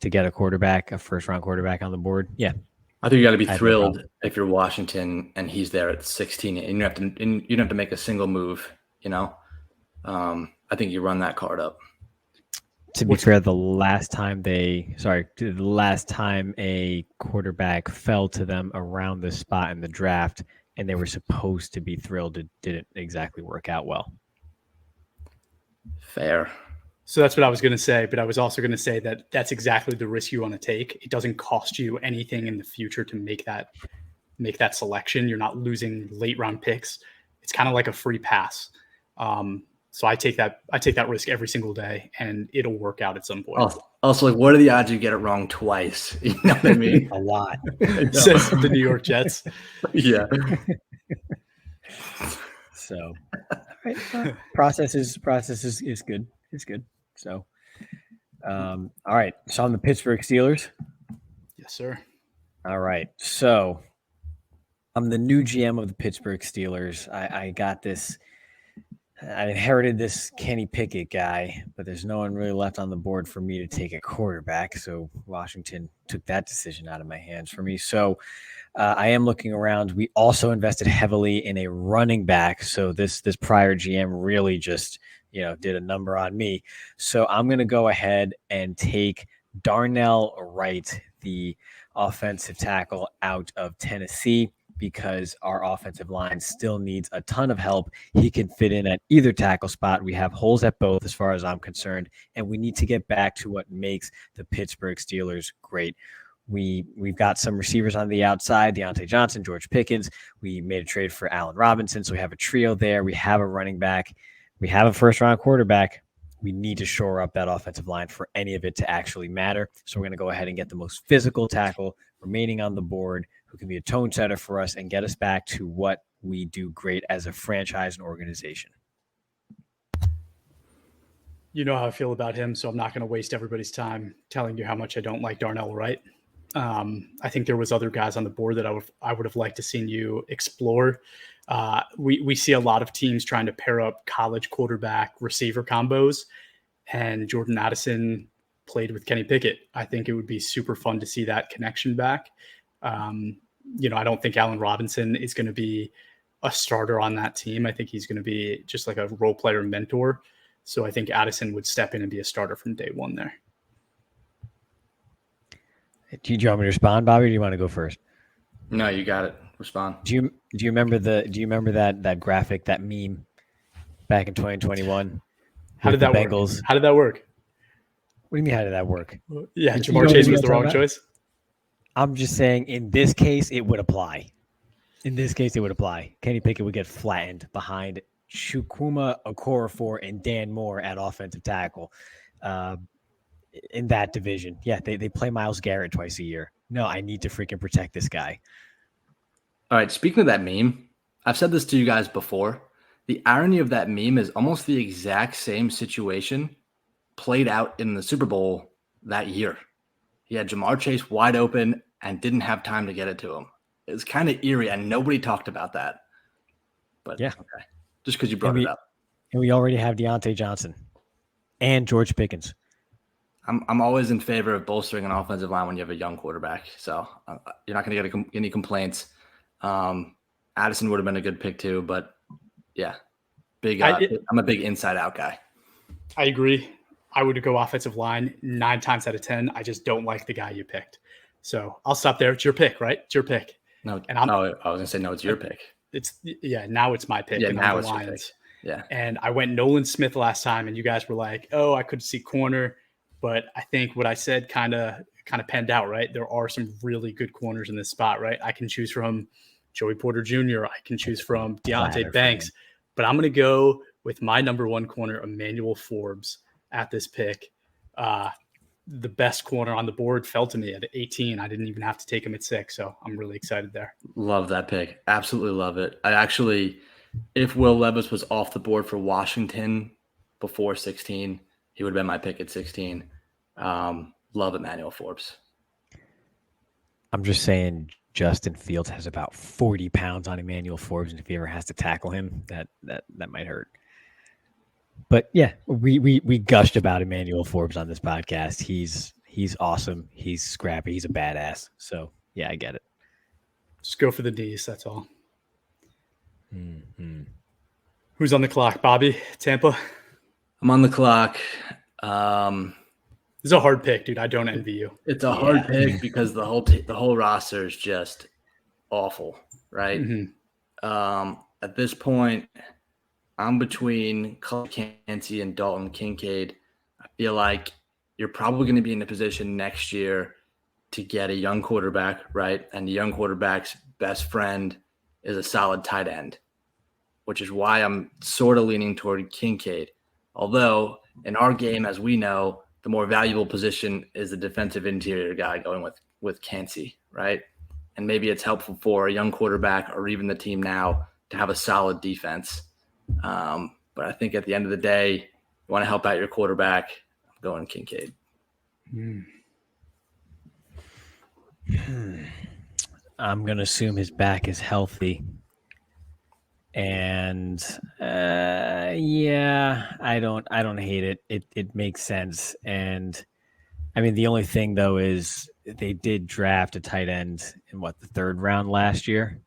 to get a first-round quarterback on the board, yeah. I think you got to be thrilled if you're Washington and he's there at 16, and you don't have to make a single move. I think you run that card up. To be fair, the last time a quarterback fell to them around this spot in the draft, and they were supposed to be thrilled, it didn't exactly work out well. Fair. So that's what I was going to say, but I was also going to say that that's exactly the risk you want to take. It doesn't cost you anything in the future to make that selection. You're not losing late round picks. It's kind of like a free pass. So I take that risk every single day, and it'll work out at some point. Also, what are the odds you get it wrong twice? You know what I mean? A lot. Says the New York Jets. Yeah. So, all right. Process is good. It's good. So, all right. So on the Pittsburgh Steelers. Yes, sir. All right. So I'm the new GM of the Pittsburgh Steelers. I got this. I inherited this Kenny Pickett guy, but there's no one really left on the board for me to take a quarterback. So Washington took that decision out of my hands for me. So I am looking around. We also invested heavily in a running back. So this prior GM really just, did a number on me. So I'm going to go ahead and take Darnell Wright, the offensive tackle out of Tennessee, because our offensive line still needs a ton of help. He can fit in at either tackle spot. We have holes at both as far as I'm concerned, and we need to get back to what makes the Pittsburgh Steelers great. We've got some receivers on the outside, Deontay Johnson, George Pickens. We made a trade for Allen Robinson, so we have a trio there. We have a running back. We have a first-round quarterback. we need to shore up that offensive line for any of it to actually matter. So we're going to go ahead and get the most physical tackle remaining on the board who can be a tone setter for us and get us back to what we do great as a franchise and organization. You know how I feel about him, so I'm not going to waste everybody's time telling you how much I don't like Darnell Wright. I think there was other guys on the board that I would have liked to seen you explore. We see a lot of teams trying to pair up college quarterback receiver combos, and Jordan Addison played with Kenny Pickett. I think it would be super fun to see that connection back. I don't think Allen Robinson is going to be a starter on that team. I think he's going to be just like a role player mentor. So I think Addison would step in and be a starter from day one there. Do you want me to respond, Bobby, or do you want to go first? No, you got it. Respond. Do you remember that graphic, that meme back in 2021? How did that work? How did that work? What do you mean, how did that work? Yeah, Jamar Chase was the wrong choice. I'm just saying, in this case, it would apply. Kenny Pickett would get flattened behind Chukwuma Okorafor and Dan Moore at offensive tackle in that division. Yeah, they play Myles Garrett twice a year. No, I need to freaking protect this guy. All right, speaking of that meme, I've said this to you guys before. The irony of that meme is almost the exact same situation played out in the Super Bowl that year. He had Jamar Chase wide open and didn't have time to get it to him. It was kind of eerie, and nobody talked about that. But yeah, okay. Just because you brought it up. And we already have Deontay Johnson and George Pickens. I'm always in favor of bolstering an offensive line when you have a young quarterback. So you're not going to get any complaints. Addison would have been a good pick too, but yeah, I'm a big inside out guy. I agree. I would go offensive line 9 times out of 10. I just don't like the guy you picked. So I'll stop there. It's your pick, right? It's your pick. No, I was going to say, no, it's your pick. Now it's my pick. Yeah, now it's Lions. your pick. Yeah. And I went Nolan Smith last time, and you guys were like, oh, I could see corner. But I think what I said kind of panned out, right? There are some really good corners in this spot, right? I can choose from Joey Porter Jr. I can choose from Deontay Banks. But I'm going to go with my number 1 corner, Emmanuel Forbes, at this pick. The best corner on the board fell to me at 18. I didn't even have to take him at 6, so I'm really excited there. Love that pick. Absolutely love it. If Will Levis was off the board for Washington before 16, he would have been my pick at 16. Love Emmanuel Forbes. I'm just saying Justin Fields has about 40 pounds on Emmanuel Forbes, and if he ever has to tackle him, that might hurt. But yeah, we gushed about Emmanuel Forbes on this podcast. He's awesome. He's scrappy. He's a badass. So yeah, I get it. Just go for the D's. That's all. Mm-hmm. Who's on the clock? Bobby, Tampa. I'm on the clock. This is a hard pick, dude. I don't envy you. It's a hard pick because the whole roster is just awful, right? Mm-hmm. At this point, I'm between Cully Yancey and Dalton Kincaid. I feel like you're probably going to be in a position next year to get a young quarterback, right? And the young quarterback's best friend is a solid tight end, which is why I'm sort of leaning toward Kincaid. Although in our game, as we know, the more valuable position is the defensive interior guy going with Yancey, right? And maybe it's helpful for a young quarterback or even the team now to have a solid defense. But I think at the end of the day, you want to help out your quarterback, I'm going Kincaid. I'm going to assume his back is healthy. And yeah, I don't hate it. It makes sense. And I mean, the only thing though is they did draft a tight end in the 3rd round last year.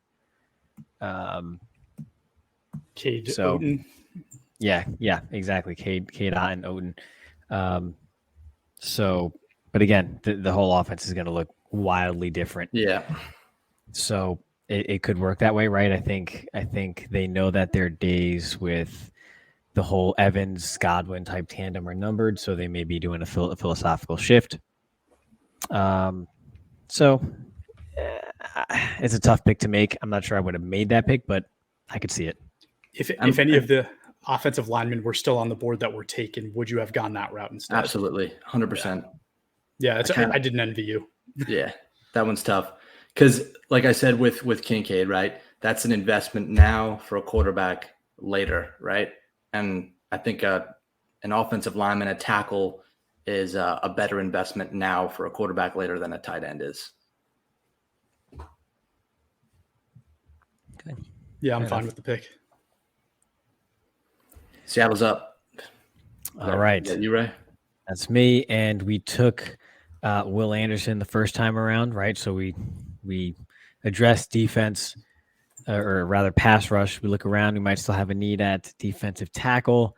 Cade so Oden. Yeah, exactly. Cade Otten. So, but again, the whole offense is going to look wildly different. Yeah. So it could work that way, right? I think they know that their days with the whole Evans Godwin type tandem are numbered, so they may be doing a philosophical shift. So it's a tough pick to make. I'm not sure I would have made that pick, but I could see it. If any of the offensive linemen were still on the board that were taken, would you have gone that route instead? Absolutely, 100%. Yeah, I I didn't envy you. Yeah, that one's tough because, like I said, with Kincaid, right? That's an investment now for a quarterback later, right? And I think an offensive lineman, a tackle, is a better investment now for a quarterback later than a tight end is. Okay. Yeah, I'm Fair fine enough. with the pick. Seattle's up. All right. Yeah, you Ray? That's me. And we took Will Anderson the first time around, right? So we addressed defense, or rather pass rush. We look around, we might still have a need at defensive tackle,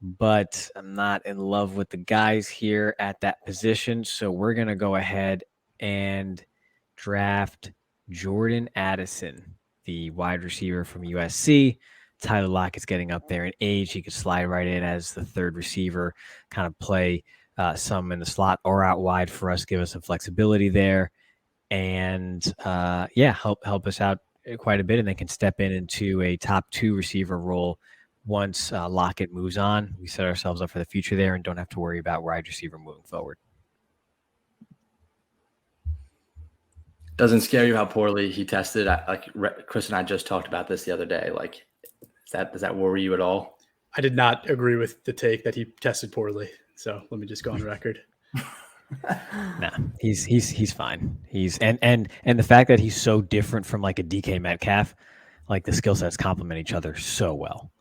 but I'm not in love with the guys here at that position. So we're going to go ahead and draft Jordan Addison, the wide receiver from USC. Tyler Lockett's getting up there in age. He could slide right in as the third receiver, kind of play some in the slot or out wide for us, give us some flexibility there, and help us out quite a bit, and they can step into a top 2 receiver role once Lockett moves on. We set ourselves up for the future there and don't have to worry about wide receiver moving forward. Doesn't scare you how poorly he tested? Like Chris and I just talked about this the other day. Like, does that worry you at all? I did not agree with the take that he tested poorly. So let me just go on record. Nah, he's fine. And the fact that he's so different from like a DK Metcalf, like the skill sets complement each other so well.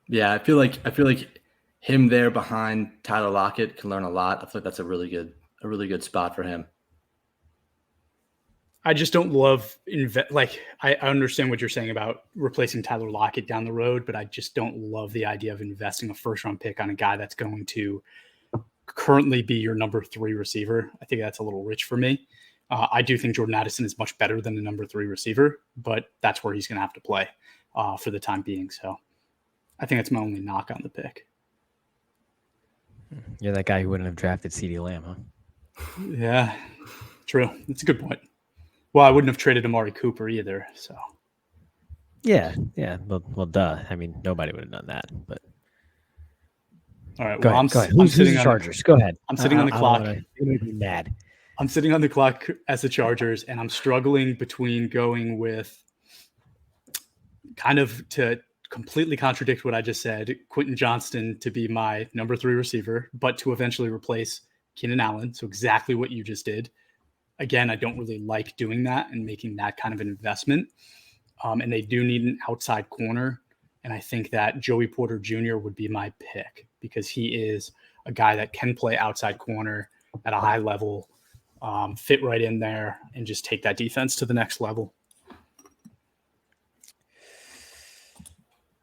Yeah, I feel like him there behind Tyler Lockett can learn a lot. I feel like that's a really good spot for him. I just don't love I understand what you're saying about replacing Tyler Lockett down the road, but I just don't love the idea of investing a first round pick on a guy that's going to currently be your number 3 receiver. I think that's a little rich for me. I do think Jordan Addison is much better than the number 3 receiver, but that's where he's going to have to play for the time being. So I think that's my only knock on the pick. You're that guy who wouldn't have drafted CeeDee Lamb, huh? Yeah, true. That's a good point. Well, I wouldn't have traded Amari Cooper either. So yeah. Well, duh. I mean, nobody would have done that. But all right. go Well, ahead. Who's the Chargers? Go ahead. I'm sitting on the clock. You're gonna be mad. I'm sitting on the clock as the Chargers, and I'm struggling between going with kind of to completely contradict what I just said, Quentin Johnston to be my number 3 receiver, but to eventually replace Keenan Allen. So exactly what you just did. Again, I don't really like doing that and making that kind of an investment. And they do need an outside corner. And I think that Joey Porter Jr. would be my pick because he is a guy that can play outside corner at a high level, fit right in there, and just take that defense to the next level.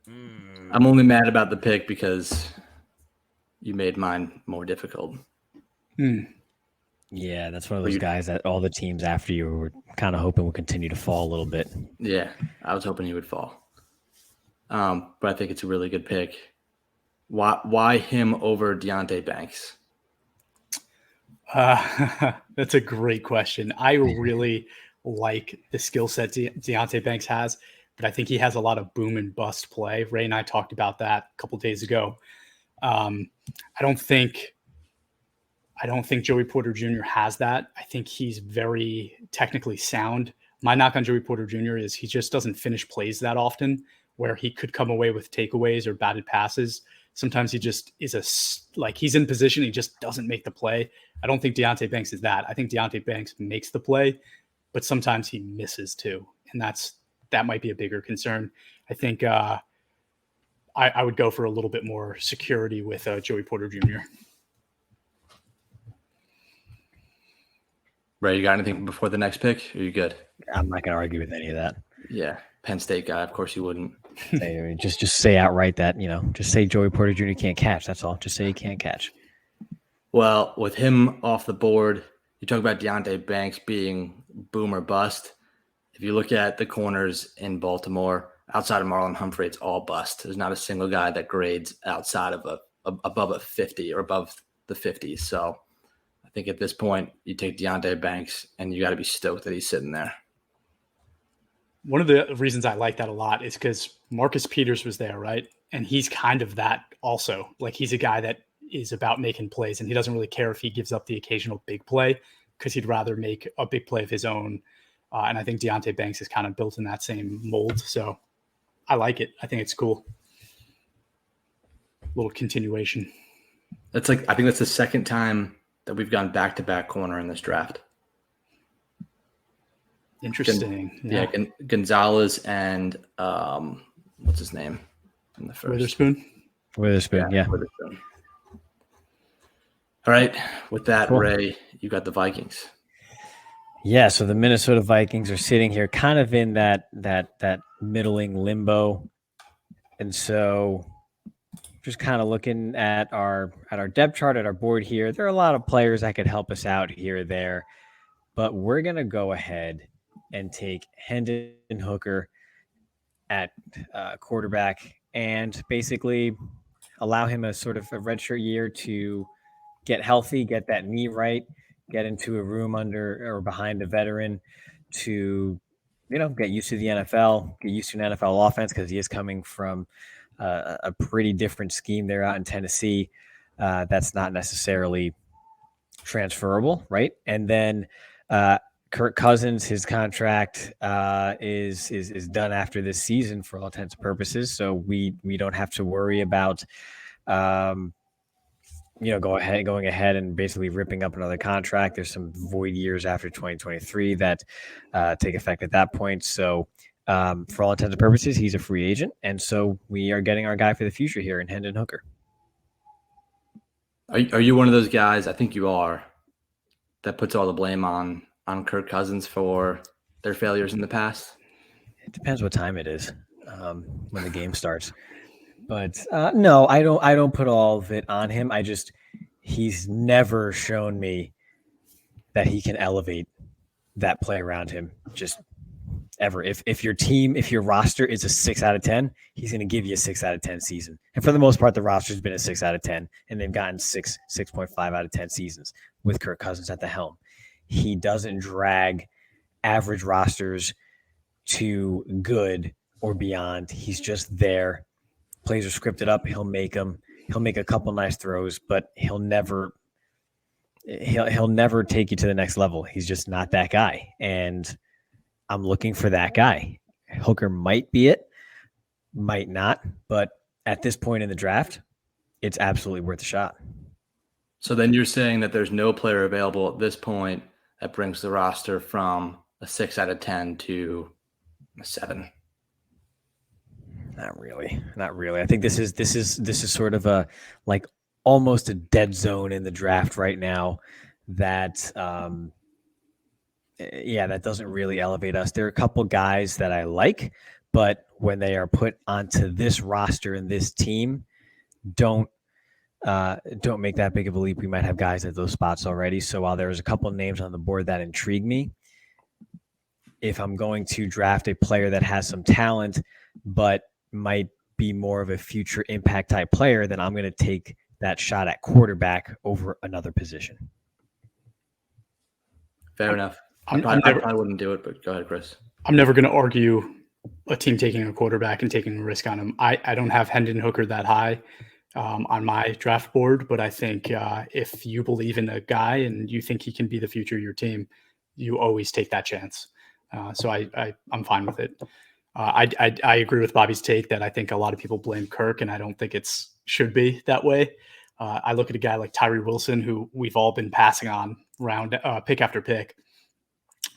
I'm only mad about the pick because you made mine more difficult. Yeah, that's one of those guys that all the teams after you were kind of hoping would continue to fall a little bit. Yeah, I was hoping he would fall. But I think it's a really good pick. Why him over Deonte Banks? That's a great question. I really like the skill set Deonte Banks has, but I think he has a lot of boom and bust play. Ray and I talked about that a couple days ago. I don't think Joey Porter Jr. has that. I think he's very technically sound. My knock on Joey Porter Jr. is he just doesn't finish plays that often, where he could come away with takeaways or batted passes. Sometimes he just is he's in position, he just doesn't make the play. I don't think Deonte Banks is that. I think Deonte Banks makes the play, but sometimes he misses too, and that might be a bigger concern. I think I would go for a little bit more security with Joey Porter Jr. Ray, you got anything before the next pick? Are you good? I'm not going to argue with any of that. Yeah, Penn State guy. Of course you wouldn't. Just say outright that, just say Joey Porter Jr. can't catch. That's all. Just say he can't catch. Well, with him off the board, you talk about Deonte Banks being boom or bust. If you look at the corners in Baltimore, outside of Marlon Humphrey, it's all bust. There's not a single guy that grades outside of above a 50 or above the 50s. So I think at this point, you take Deonte Banks, and you got to be stoked that he's sitting there. One of the reasons I like that a lot is because Marcus Peters was there, right? And he's kind of that also. Like he's a guy that is about making plays, and he doesn't really care if he gives up the occasional big play because he'd rather make a big play of his own. And I think Deonte Banks is kind of built in that same mold. So I like it. I think it's cool. Little continuation. I think that's the second time that we've gone back-to-back corner in this draft. Interesting. Yeah, Gonzalez and what's his name in the first? Witherspoon, yeah. Witherspoon. All right, with that, Cool. Ray, you got the Vikings. Yeah, so the Minnesota Vikings are sitting here kind of in that middling limbo. And so just kind of looking at our depth chart, at our board here, there are a lot of players that could help us out here or there. But we're going to go ahead and take Hendon Hooker at quarterback and basically allow him a sort of a redshirt year to get healthy, get that knee right, get into a room under or behind a veteran to, get used to the NFL, get used to an NFL offense because he is coming from a pretty different scheme there out in Tennessee. That's not necessarily transferable, right? And then Kirk Cousins, his contract is done after this season for all intents and purposes. So we don't have to worry about going ahead and basically ripping up another contract. There's some void years after 2023 that take effect at that point. So for all intents and purposes, he's a free agent. And so we are getting our guy for the future here in Hendon Hooker. Are you one of those guys, I think you are, that puts all the blame on Kirk Cousins for their failures in the past? It depends what time it is when the game starts. But no, I don't put all of it on him. He's never shown me that he can elevate that play around him just ever. If your roster is a 6 out of 10, he's going to give you a 6 out of 10 season. And for the most part, the roster's been a 6 out of 10, and they've gotten 6.5 out of 10 seasons with Kirk Cousins at the helm. He doesn't drag average rosters to good or beyond. He's just there. Plays are scripted up. He'll make them. He'll make a couple nice throws, but he'll never take you to the next level. He's just not that guy. And I'm looking for that guy. Hooker might be it, might not, but at this point in the draft, it's absolutely worth a shot. So then you're saying that there's no player available at this point that brings the roster from a 6 out of 10 to a 7. Not really. I think this is sort of a like almost a dead zone in the draft right now that that doesn't really elevate us. There are a couple guys that I like, but when they are put onto this roster and this team, don't make that big of a leap. We might have guys at those spots already. So while there's a couple of names on the board that intrigue me, if I'm going to draft a player that has some talent but might be more of a future impact type player, then I'm going to take that shot at quarterback over another position. Fair enough. I probably wouldn't do it, but go ahead, Chris. I'm never going to argue a team taking a quarterback and taking a risk on him. I don't have Hendon Hooker that high on my draft board, but I think if you believe in a guy and you think he can be the future of your team, you always take that chance. So I'm fine with it. I agree with Bobby's take that I think a lot of people blame Kirk, and I don't think should be that way. I look at a guy like Tyree Wilson, who we've all been passing on round pick after pick.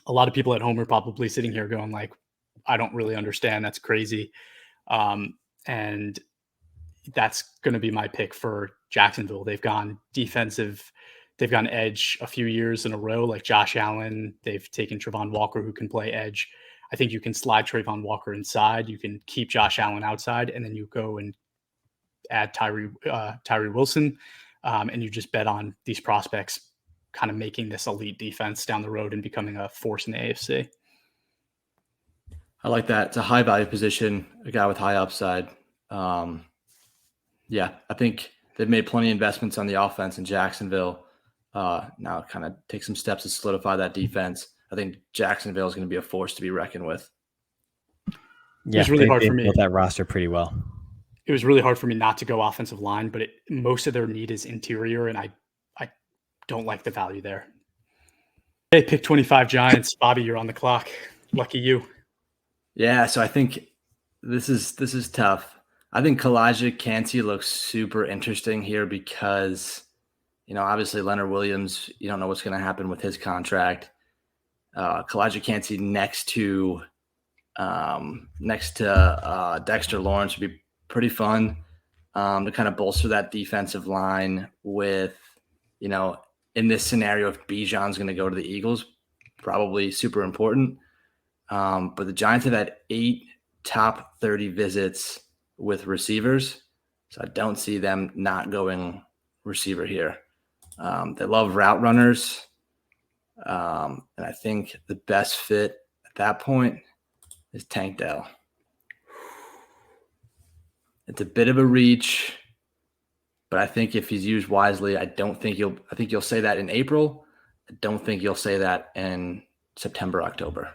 A lot of people at home are probably sitting here going like, I don't really understand. That's crazy. And that's going to be my pick for Jacksonville. They've gone defensive. They've gone edge a few years in a row, like Josh Allen. They've taken Trevon Walker, who can play edge. I think you can slide Trevon Walker inside. You can keep Josh Allen outside, and then you go and add Tyree Wilson, and you just bet on these prospects kind of making this elite defense down the road and becoming a force in the AFC. I like that. It's a high value position, a guy with high upside. I think they've made plenty of investments on the offense in Jacksonville. Now kind of take some steps to solidify that defense. I think Jacksonville is going to be a force to be reckoned with. Yeah, was really hard they for me. built that roster pretty well. It was really hard for me not to go offensive line, but most of their need is interior, and I don't like the value there. Hey, pick 25 Giants. Bobby, you're on the clock. Lucky you. Yeah, so I think this is tough. I think Kalijah Kancey looks super interesting here because, obviously Leonard Williams, you don't know what's going to happen with his contract. Kalijah Kancey next to Dexter Lawrence would be pretty fun to kind of bolster that defensive line with, in this scenario, if Bijan's going to go to the Eagles, probably super important. But the Giants have had 8 top 30 visits with receivers, so I don't see them not going receiver here. They love route runners, and I think the best fit at that point is Tank Dell. It's a bit of a reach, but I think if he's used wisely, I think you'll say that in April. I don't think you'll say that in September, October.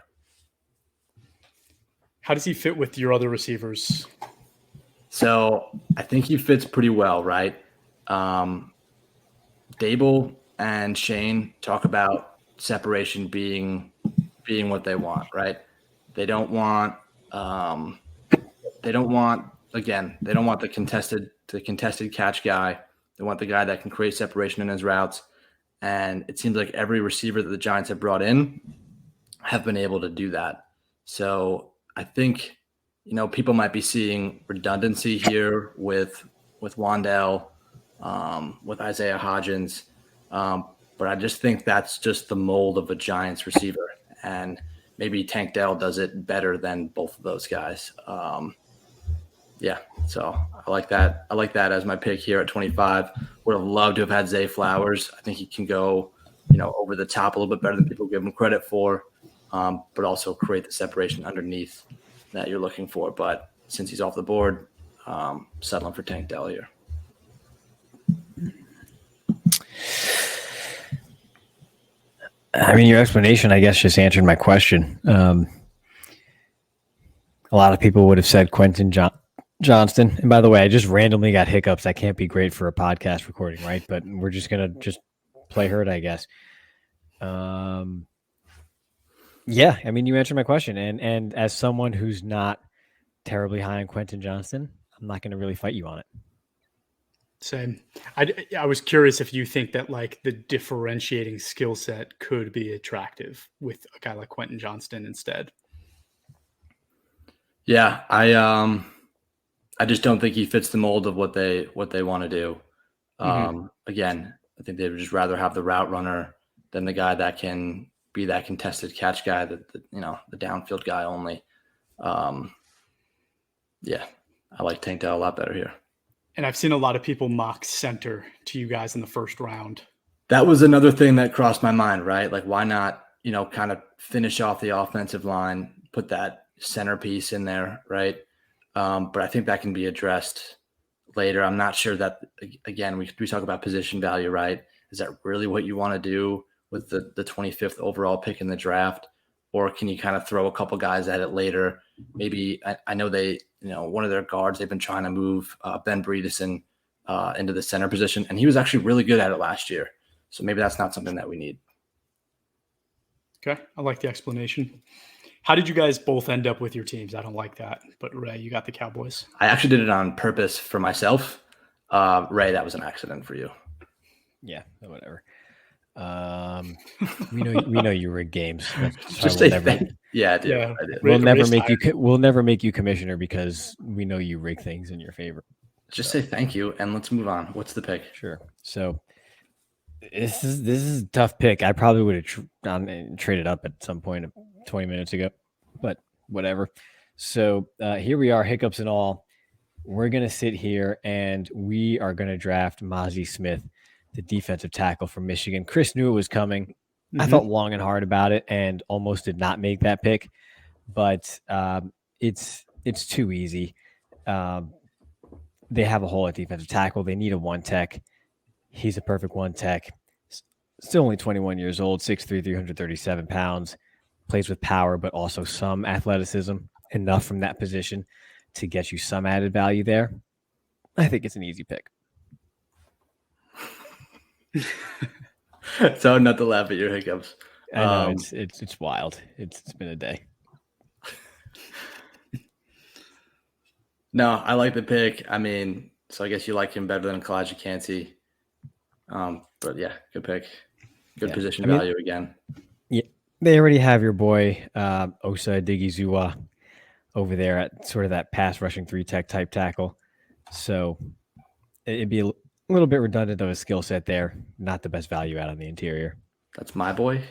How does he fit with your other receivers? So I think he fits pretty well, right? Dable and Shane talk about separation being what they want, right? They don't want the contested catch guy. They want the guy that can create separation in his routes. And it seems like every receiver that the Giants have brought in have been able to do that. So I think, people might be seeing redundancy here with Wan'Dale, with Isaiah Hodgins. But I just think that's just the mold of a Giants receiver. And maybe Tank Dell does it better than both of those guys. Yeah, so I like that. I like that as my pick here at 25. Would have loved to have had Zay Flowers. I think he can go, over the top a little bit better than people give him credit for, but also create the separation underneath that you're looking for. But since he's off the board, settling for Tank Dell here. I mean, your explanation, I guess, just answered my question. A lot of people would have said Quentin Johnston. And by the way, I just randomly got hiccups. That can't be great for a podcast recording, right? But we're just going to play hurt, I guess. Yeah, I mean, you answered my question. And as someone who's not terribly high on Quentin Johnston, I'm not going to really fight you on it. Same. I was curious if you think that the differentiating skill set could be attractive with a guy like Quentin Johnston instead. Yeah, I just don't think he fits the mold of what they want to do. Again, I think they would just rather have the route runner than the guy that can be that contested catch guy, the downfield guy only. Yeah, I like Tank Dell a lot better here. And I've seen a lot of people mock center to you guys in the first round. That was another thing that crossed my mind, right? Like, why not, kind of finish off the offensive line, put that centerpiece in there, right? But I think that can be addressed later. I'm not sure that, again, we talk about position value, right? Is that really what you want to do with the 25th overall pick in the draft? Or can you kind of throw a couple guys at it later? Maybe I know they, one of their guards, they've been trying to move Ben Bredeson into the center position, and he was actually really good at it last year. So maybe that's not something that we need. Okay, I like the explanation. How did you guys both end up with your teams? I don't like that, but Ray, you got the Cowboys. I actually did it on purpose for myself. Ray, that was an accident for you. Yeah, whatever. We know you rig games. Just say thank. Yeah, I did. Yeah. I did. We'll never make you commissioner because we know you rig things in your favor. Just say thank you and let's move on. What's the pick? Sure. So this is a tough pick. I probably would have traded up at some point 20 minutes ago, but whatever. So here we are, hiccups and all. We're gonna sit here and we are gonna draft Mazi Smith, the defensive tackle from Michigan. Chris knew it was coming. Mm-hmm. I thought long and hard about it and almost did not make that pick, but it's too easy. They have a hole at defensive tackle. They need a one tech. He's a perfect one tech. Still only 21 years old, 6'3", 337 pounds. Plays with power, but also some athleticism. enough from that position to get you some added value there, I think it's an easy pick. It's hard not to laugh at your hiccups. I know it's wild. It's been a day. No, I like the pick. I mean, so I guess you like him better than Kalijah Kancey. But yeah, good pick. Good position value again. Yeah, they already have your boy Osa Odighizuwa over there at sort of that pass rushing 3-tech type tackle. So it'd be a little bit redundant of a skill set there. Not the best value out on the interior. That's my boy.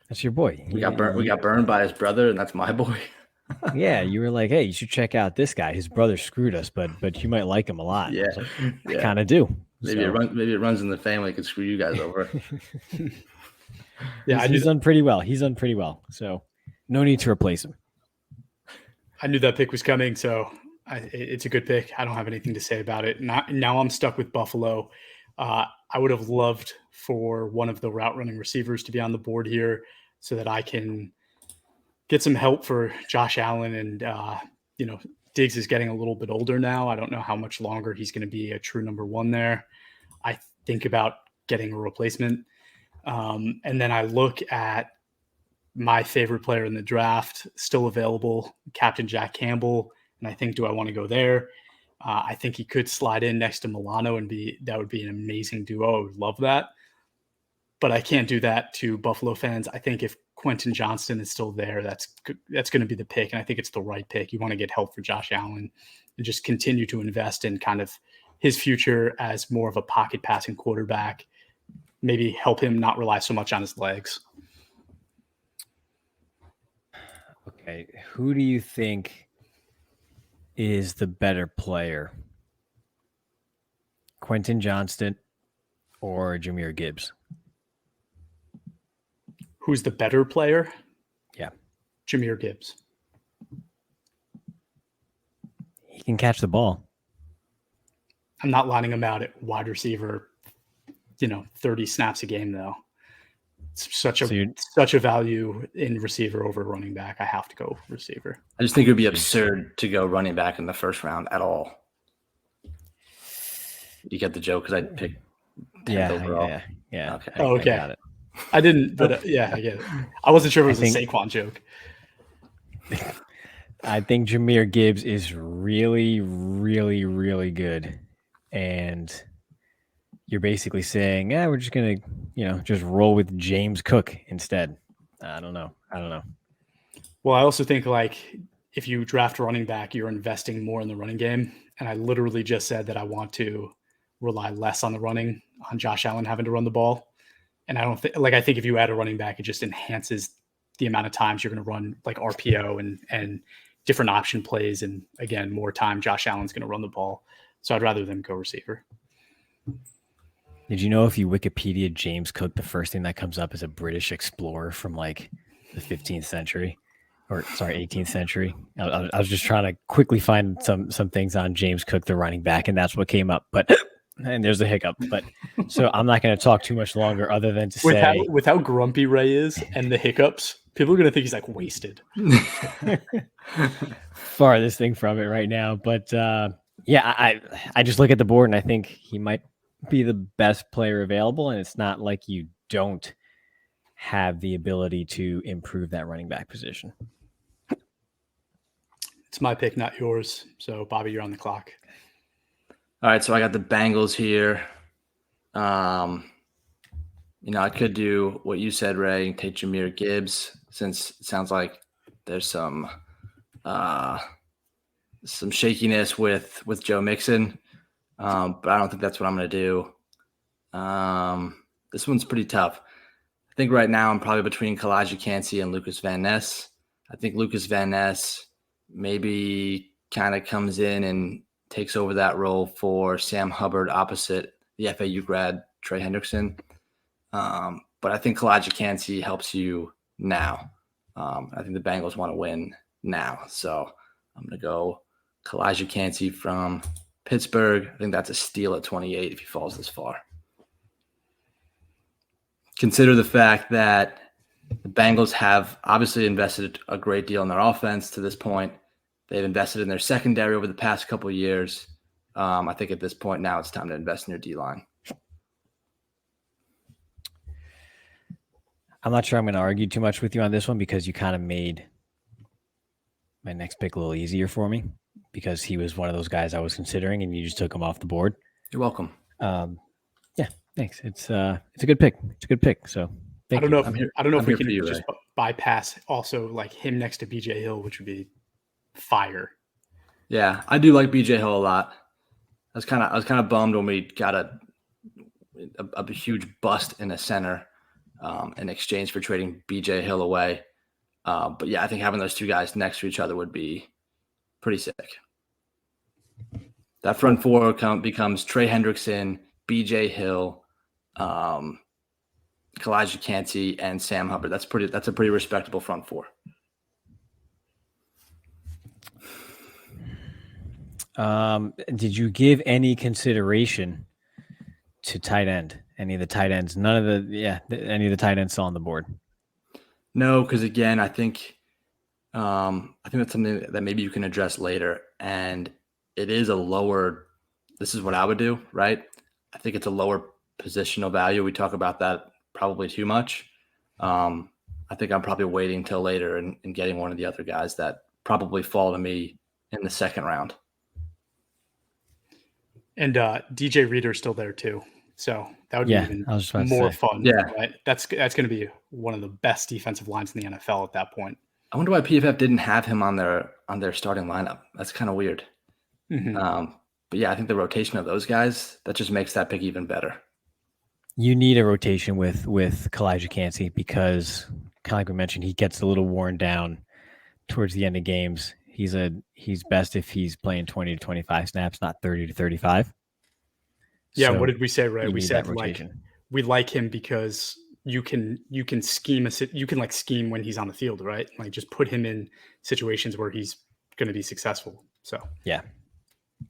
That's your boy. We got burned by his brother, and that's my boy. Yeah, you were like, hey, you should check out this guy. His brother screwed us, but you might like him a lot. Yeah, I kind of do. Maybe it runs in the family. It could screw you guys over. Yeah, he's done pretty well. He's done pretty well. So no need to replace him. I knew that pick was coming, so it's a good pick. I don't have anything to say about it. Now I'm stuck with Buffalo. I would have loved for one of the route running receivers to be on the board here so that I can get some help for Josh Allen. And, Diggs is getting a little bit older now. I don't know how much longer he's going to be a true number one there. I think about getting a replacement. And then I look at my favorite player in the draft, still available, Captain Jack Campbell. And I think, do I want to go there? I think he could slide in next to Milano and that would be an amazing duo. I would love that. But I can't do that to Buffalo fans. I think if Quentin Johnston is still there, that's going to be the pick. And I think it's the right pick. You want to get help for Josh Allen and just continue to invest in kind of his future as more of a pocket passing quarterback, maybe help him not rely so much on his legs. Okay. Who do you think is the better player? Quentin Johnston or Jahmyr Gibbs? Who's the better player? Yeah. Jahmyr Gibbs. He can catch the ball. I'm not lining him out at wide receiver, 30 snaps a game though. It's such a value in receiver over running back. I have to go receiver. I just think it would be absurd to go running back in the first round at all. You get the joke because I picked 10th overall. Yeah. Okay. Okay. I got it. I didn't, but I get it. I wasn't sure if it was a Saquon joke. I think Jahmyr Gibbs is really, really, really good. And you're basically saying, we're just going to, just roll with James Cook instead. I don't know. Well, I also think if you draft a running back, you're investing more in the running game. And I literally just said that I want to rely less on the running, on Josh Allen having to run the ball. And I don't think, I think if you add a running back, it just enhances the amount of times you're going to run RPO and different option plays. And again, more time Josh Allen's going to run the ball. So I'd rather them go receiver. Did you know if you Wikipedia James Cook, the first thing that comes up is a British explorer from the 15th century, 18th century? I was just trying to quickly find some things on James Cook, the running back, and that's what came up. And there's a hiccup. But so I'm not going to talk too much longer other than to say with how grumpy Ray is and the hiccups, people are going to think he's wasted. Farthest thing from it right now. But I just look at the board and I think he might be the best player available. And it's not like you don't have the ability to improve that running back position. It's my pick, not yours. So Bobby, you're on the clock. All right, so I got the Bengals here. I could do what you said, Ray, and take Jahmyr Gibbs, since it sounds like there's some shakiness with Joe Mixon. But I don't think that's what I'm going to do. This one's pretty tough. I think right now I'm probably between Kalijah Kancey and Lucas Van Ness. I think Lucas Van Ness maybe kind of comes in and takes over that role for Sam Hubbard opposite the FAU grad Trey Hendrickson. But I think Kalijah Kancey helps you now. I think the Bengals want to win now. So I'm going to go Kalijah Kancey from Pittsburgh. I think that's a steal at 28 if he falls this far. Consider the fact that The Bengals have obviously invested a great deal in their offense to this point. They've invested in their secondary over the past couple of years. I think at this point now it's time to invest in your D-line. I'm not sure I'm going to argue too much with you on this one because you kind of made my next pick a little easier for me because he was one of those guys I was considering and you just took him off the board. You're welcome. Yeah, thanks. It's a good pick. It's a good pick. So I don't know if we can you, just bypass also like him next to BJ Hill, which would be fire. Yeah, I do like BJ Hill a lot. I was kind of bummed when we got a huge bust in a center in exchange for trading BJ Hill away. But yeah, I think having those two guys next to each other would be pretty sick. That front four becomes Trey Hendrickson, BJ Hill, Kalijah Kancey, and Sam Hubbard. That's a pretty respectable front four. Did you give any consideration to tight end? Any of the tight ends? Any of the tight ends still on the board? No, because again, I think that's something that maybe you can address later. And it is a lower. This is what I would do, right? I think it's a lower positional value. We talk about that probably too much. I think I'm probably waiting till later and getting one of the other guys that probably fall to me in the second round. And DJ Reader's still there too. So that would be even more fun. Yeah. Right? That's going to be one of the best defensive lines in the NFL at that point. I wonder why PFF didn't have him on their starting lineup. That's kind of weird. Mm-hmm. But yeah, I think the rotation of those guys, that just makes that pick even better. You need a rotation with Kalijah Kancey because, kind of like we mentioned, he gets a little worn down towards the end of games. He's best if he's playing 20 to 25 snaps, not 30 to 35. Yeah, So what did we say, right? We said like we like him because you can scheme scheme when he's on the field, right? Like just put him in situations where he's going to be successful. So yeah.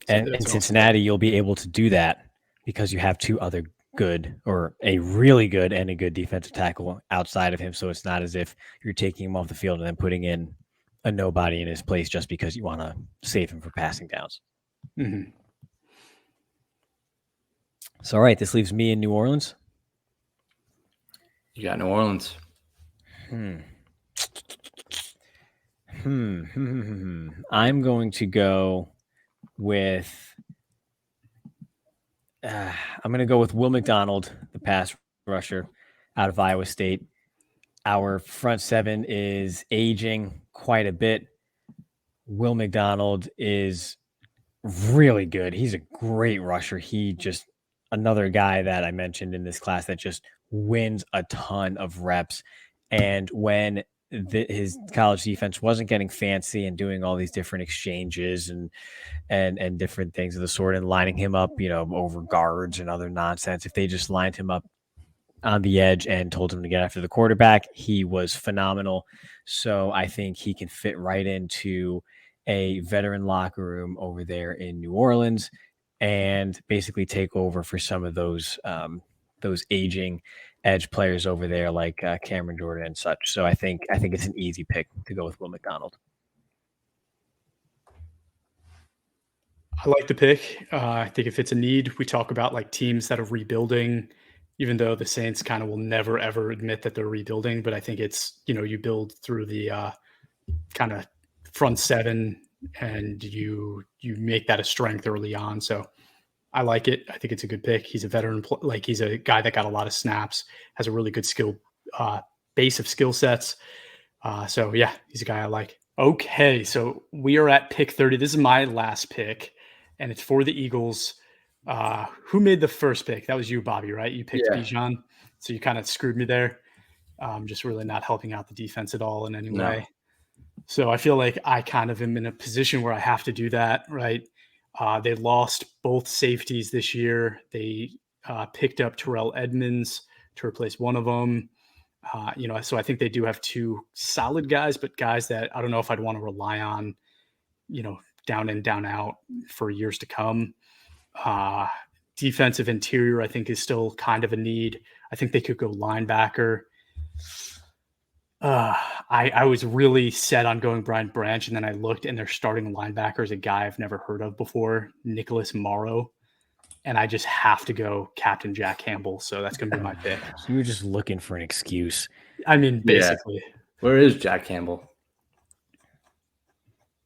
And in Cincinnati, you'll be able to do that because you have two other good or a really good and a good defensive tackle outside of him. So it's not as if you're taking him off the field and then putting in a nobody in his place just because you want to save him for passing downs. Mm-hmm. So, all right, this leaves me in New Orleans. You got New Orleans. I'm going to go with Will McDonald, the pass rusher out of Iowa State. Our front seven is aging quite a bit. Will McDonald is really good. He's a great rusher. He just another guy that I mentioned in this class that just wins a ton of reps. And when his college defense wasn't getting fancy and doing all these different exchanges and different things of the sort and lining him up, over guards and other nonsense, if they just lined him up on the edge and told him to get after the quarterback, he was phenomenal. So I think he can fit right into a veteran locker room over there in New Orleans and basically take over for some of those aging edge players over there like Cameron Jordan and such. So I think it's an easy pick to go with Will McDonald. I like the pick. I think if it's a need, we talk about like teams that are rebuilding, even though the Saints kind of will never, ever admit that they're rebuilding. But I think it's, you build through the kind of front seven and you make that a strength early on. So I like it. I think it's a good pick. He's a veteran, he's a guy that got a lot of snaps, has a really good skill base of skill sets. So yeah, he's a guy I like. Okay, so we are at pick 30. This is my last pick, and it's for the Eagles. Who made the first pick? That was you, Bobby, right? You picked Bijan, so you kind of screwed me there. Just really not helping out the defense at all in any way. So I feel like I kind of am in a position where I have to do that, right? They lost both safeties this year. They picked up Terrell Edmonds to replace one of them. So I think they do have two solid guys, but guys that I don't know if I'd want to rely on, down in, down out for years to come. Defensive interior, I think, is still kind of a need. I think they could go linebacker. I was really set on going Brian Branch, and then I looked, and their starting linebacker is a guy I've never heard of before, Nicholas Morrow, and I just have to go Captain Jack Campbell. So that's going to be my pick. So you were just looking for an excuse. I mean, basically, Where is Jack Campbell?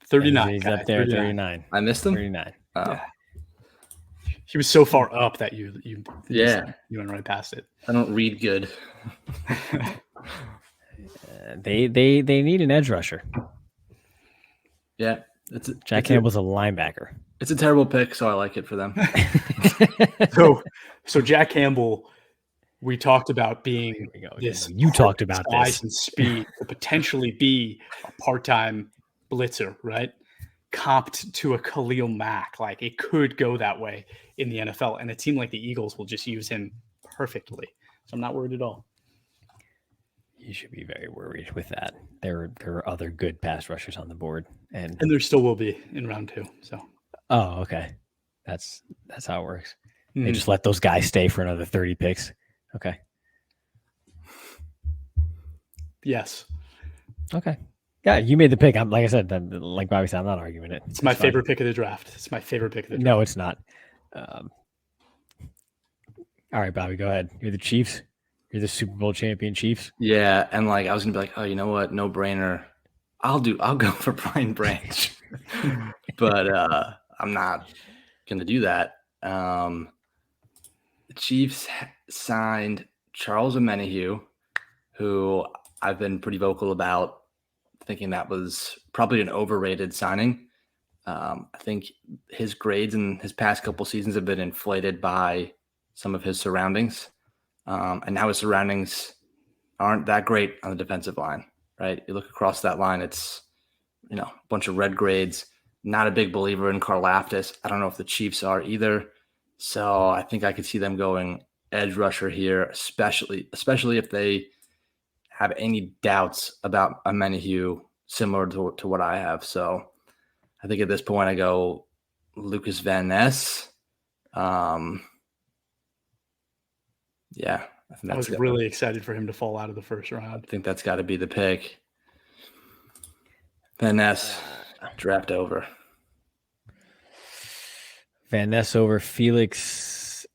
39. He's guy, up there, 39. 39. I missed him. 39. Oh. Yeah. He was so far up that you Yeah. you went right past it. I don't read good. They need an edge rusher. Yeah, Jack Campbell's a linebacker. It's a terrible pick, so I like it for them. So Jack Campbell, we talked about being Here we go. this. You talked about size this. and speed to potentially be a part-time blitzer, right? Comped to a Khalil Mack, like it could go that way in the NFL, and it seemed like the Eagles will just use him perfectly. So I'm not worried at all. You should be very worried with that. There are other good pass rushers on the board, and And there still will be in round 2. So oh, okay, that's how it works. They Mhm. just let those guys stay for another 30 picks. Okay, Yes, okay, yeah, you made the pick. I'm like I said, like Bobby said, I'm not arguing it. it's my fine. favorite pick of the draft. It's my favorite pick of the draft. No, it's not. All right, Bobby, go ahead. You're the Chiefs. You're the Super Bowl champion Chiefs. Yeah, and like I was gonna be like, oh, you know what? No brainer. I'll go for Brian Branch. But I'm not gonna do that. The Chiefs signed Charles Omenihu, who I've been pretty vocal about thinking that was probably an overrated signing. I think his grades in his past couple seasons have been inflated by some of his surroundings. And now his surroundings aren't that great on the defensive line, right? You look across that line, it's, a bunch of red grades. Not a big believer in Karlaftis. I don't know if the Chiefs are either. So I think I could see them going edge rusher here, especially if they have any doubts about Omenihu similar to what I have. So I think at this point I go Lucas Van Ness. Yeah, I think I was really excited for him to fall out of the first round. I think that's got to be the pick. Van Ness, draft over. Van Ness over Felix.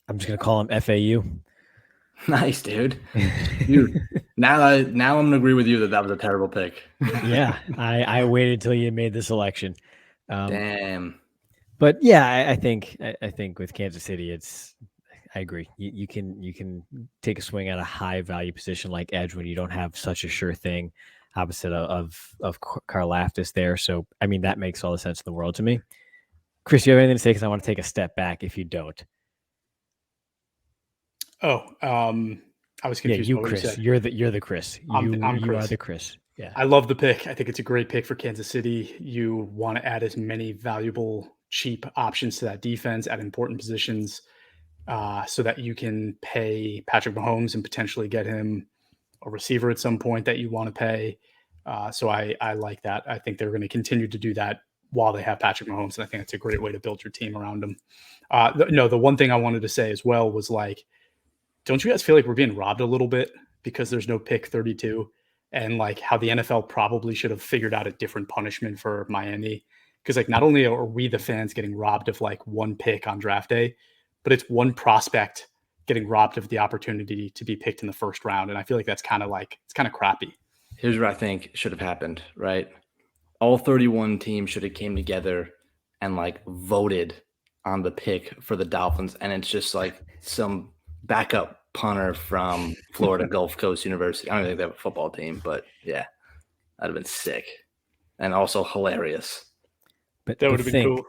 I'm just gonna call him FAU. Nice, dude. Now I'm gonna agree with you that was a terrible pick. Yeah, I waited till you made the selection. Damn. But yeah, I think with Kansas City, I agree. You can take a swing at a high value position like edge when you don't have such a sure thing opposite of Karlaftis there. So I mean that makes all the sense in the world to me. Chris, you have anything to say? Because I want to take a step back if you don't. Oh, I was confused. Yeah, by what Chris. said. You're the Chris. I'm You Chris. are the Chris. Yeah. I love the pick. I think it's a great pick for Kansas City. You want to add as many valuable, cheap options to that defense at important positions so that you can pay Patrick Mahomes and potentially get him a receiver at some point that you want to pay. So I like that. I think they're going to continue to do that while they have Patrick Mahomes. And I think that's a great way to build your team around him. The one thing I wanted to say as well was like, don't you guys feel like we're being robbed a little bit because there's no pick 32? And like how the NFL probably should have figured out a different punishment for Miami. Because like not only are we the fans getting robbed of like one pick on draft day, but it's one prospect getting robbed of the opportunity to be picked in the first round. And I feel like that's kind of crappy. Here's what I think should have happened, right? All 31 teams should have came together and like voted on the pick for the Dolphins. And it's just like some backup punter from Florida Gulf Coast University. I don't think they have a football team, but yeah, that'd have been sick and also hilarious. But That would have been cool.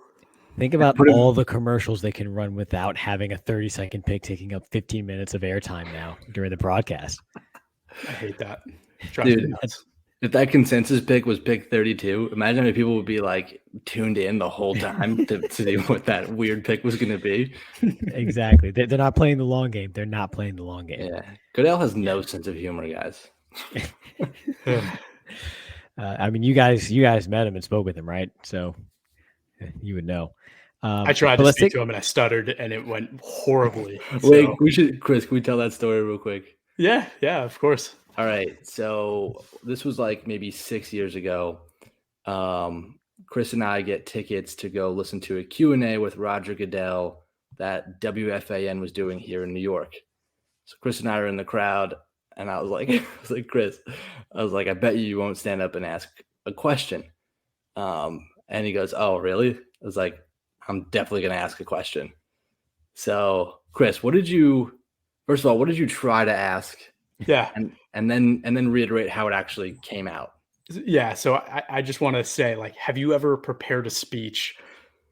Think about all the commercials they can run without having a 30-second pick taking up 15 minutes of airtime now during the broadcast. I hate that. Drives me Dude, nuts. if that consensus pick was pick 32, imagine how many people would be like tuned in the whole time to see what that weird pick was going to be. Exactly. They're not playing the long game. They're not playing the long game. Yeah. Goodell has no sense of humor, guys. I mean, you guys met him and spoke with him, right? So you would know. I tried but to let's speak take- to him and I stuttered and it went horribly. Wait, So- Chris, can we tell that story real quick? Yeah, of course. All right. So this was like maybe 6 years ago. Chris and I get tickets to go listen to a Q&A with Roger Goodell that WFAN was doing here in New York. So Chris and I are in the crowd, and I was like, Chris, I was like, I bet you won't stand up and ask a question. And he goes, oh, really? I was like, I'm definitely going to ask a question. So Chris, first of all, what did you try to ask? Yeah. And then reiterate how it actually came out. Yeah. So I just want to say, like, have you ever prepared a speech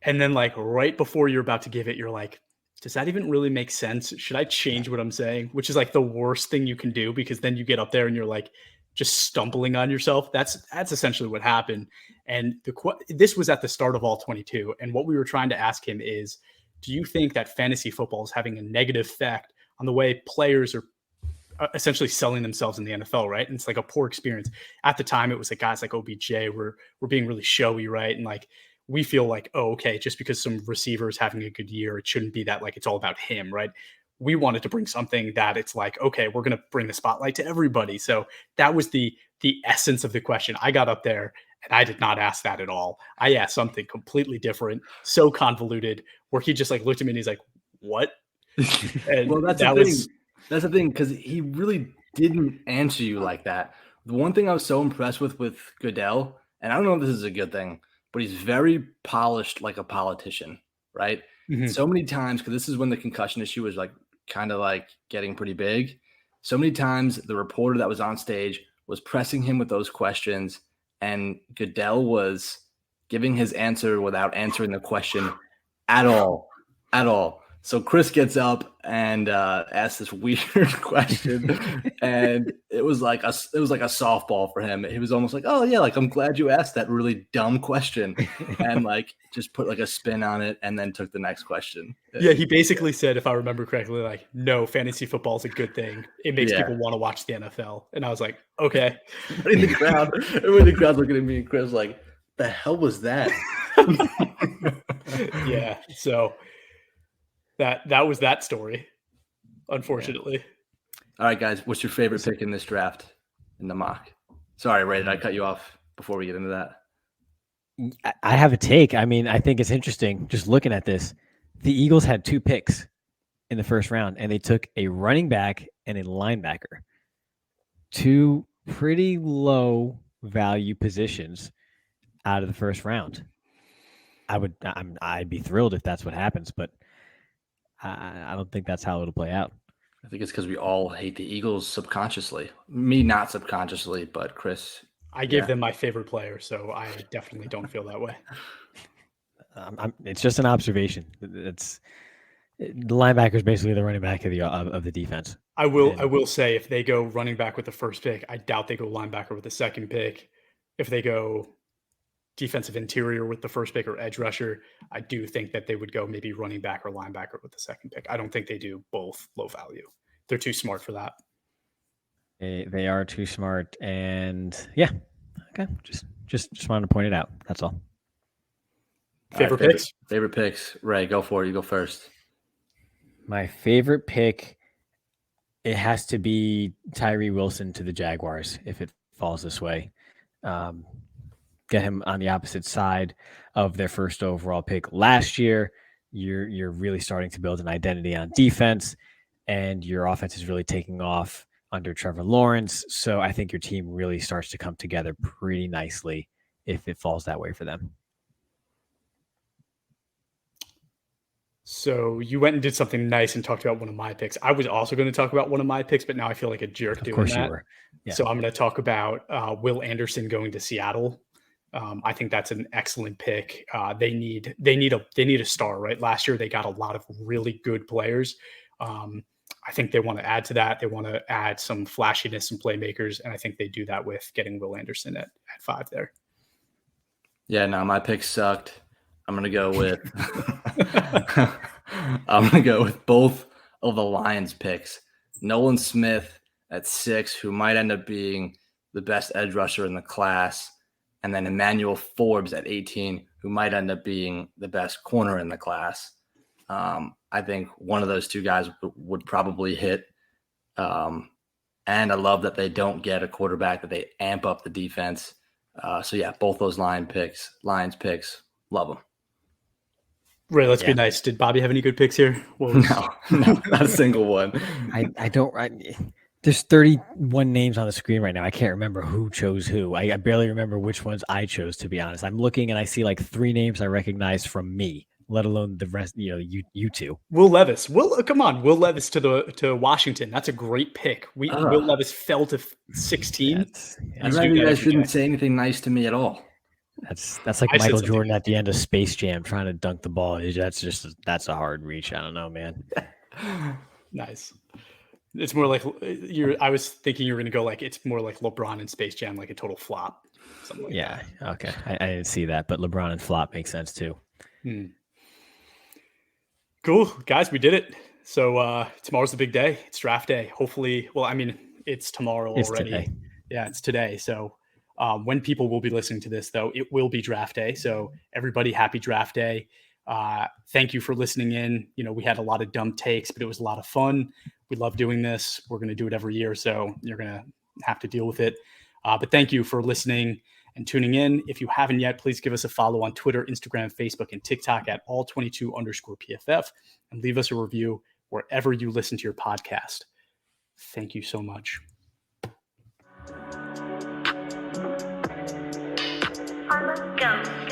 and then, like, right before you're about to give it, you're like, does that even really make sense? Should I change what I'm saying? Which is like the worst thing you can do, because then you get up there and you're like just stumbling on yourself. That's essentially what happened. And this was at the start of All 22. And what we were trying to ask him is, do you think that fantasy football is having a negative effect on the way players are essentially selling themselves in the NFL, right? And it's like a poor experience. At the time, it was like guys like OBJ were being really showy, right? And like we feel like, oh, okay, just because some receiver is having a good year, it shouldn't be that like it's all about him, right? We wanted to bring something that it's like, okay, we're going to bring the spotlight to everybody. So that was the essence of the question. I got up there and I did not ask that at all. I asked something completely different, so convoluted, where he just like looked at me and he's like, what? And well, that's the thing, because he really didn't answer you like that. The one thing I was so impressed with Goodell, and I don't know if this is a good thing, but he's very polished like a politician, right? Mm-hmm. So many times, because this is when the concussion issue was like kind of like getting pretty big. So many times the reporter that was on stage was pressing him with those questions, and Goodell was giving his answer without answering the question at all. So Chris gets up and asks this weird question, and it was like a softball for him. He was almost like, "Oh yeah, like I'm glad you asked that really dumb question," and like just put like a spin on it, and then took the next question. Yeah, he basically said, if I remember correctly, like, no, fantasy football is a good thing. It makes people want to watch the NFL. And I was like, okay. In the crowd, everybody in the crowd looking at me and Chris like, the hell was that? Yeah, so that was that story, unfortunately. Yeah. All right, guys, what's your favorite pick in this draft in the mock? Sorry, Ray, did I cut you off before we get into that? I have a take. I mean, I think it's interesting just looking at this. The Eagles had 2 picks in the first round, and they took a running back and a linebacker. 2 pretty low value positions out of the first round. I'd be thrilled if that's what happens, but I don't think that's how it'll play out. I think it's because we all hate the Eagles subconsciously. Me, not subconsciously, but Chris. I gave them my favorite player, so I definitely don't feel that way. It's just an observation. The linebacker is basically the running back of the defense. I will say, if they go running back with the first pick, I doubt they go linebacker with the second pick. If they go defensive interior with the first pick or edge rusher, I do think that they would go maybe running back or linebacker with the second pick. I don't think they do both low value. They're too smart for that. They are too smart, and yeah, okay. Just wanted to point it out. That's all. Favorite picks? Favorite picks. Ray, go for it. You go first. My favorite pick, it has to be Tyree Wilson to the Jaguars if it falls this way. Get him on the opposite side of their first overall pick last year. You're really starting to build an identity on defense, and your offense is really taking off under Trevor Lawrence. So I think your team really starts to come together pretty nicely if it falls that way for them. So you went and did something nice and talked about one of my picks. I was also going to talk about one of my picks, but now I feel like a jerk doing that. Of course you were. Yeah. So I'm going to talk about Will Anderson going to Seattle. I think that's an excellent pick. They need a star, right? Last year they got a lot of really good players. I think they want to add to that. They want to add some flashiness, some playmakers, and I think they do that with getting Will Anderson at 5 there. Yeah, no, my pick sucked. I'm gonna go with both of the Lions picks. Nolan Smith at 6, who might end up being the best edge rusher in the class, and then Emmanuel Forbes at 18, who might end up being the best corner in the class. I think one of those two guys would probably hit. And And I love that they don't get a quarterback, that they amp up the defense. So yeah, both those Lions picks, love them. Ray, let's be nice. Did Bobby have any good picks here? No, not a single one. I don't. There's 31 names on the screen right now. I can't remember who chose who. I barely remember which ones I chose, to be honest. I'm looking and I see like 3 names I recognize from me, let alone the rest. You two. Will Levis. Come on. Will Levis to Washington. That's a great pick. Will Levis fell to 16. You guys shouldn't say anything nice to me at all. That's like Michael Jordan at the end of Space Jam trying to dunk the ball. That's a hard reach. I don't know, man. Nice. It's more like I was thinking you were going to go like it's more like LeBron in Space Jam, like a total flop. Something like that. Okay. I didn't see that, but LeBron and flop makes sense too. Cool, guys, we did it. So tomorrow's the big day. It's draft day. Hopefully, it's tomorrow already. Today. Yeah, it's today. So when people will be listening to this, though, it will be draft day. So everybody, happy draft day. Thank you for listening in. We had a lot of dumb takes, but it was a lot of fun. We love doing this. We're going to do it every year, so you're going to have to deal with it. But thank you for listening and tuning in. If you haven't yet, please give us a follow on Twitter, Instagram, Facebook, and TikTok at all22_PFF, and leave us a review wherever you listen to your podcast. Thank you so much. I'm a ghost.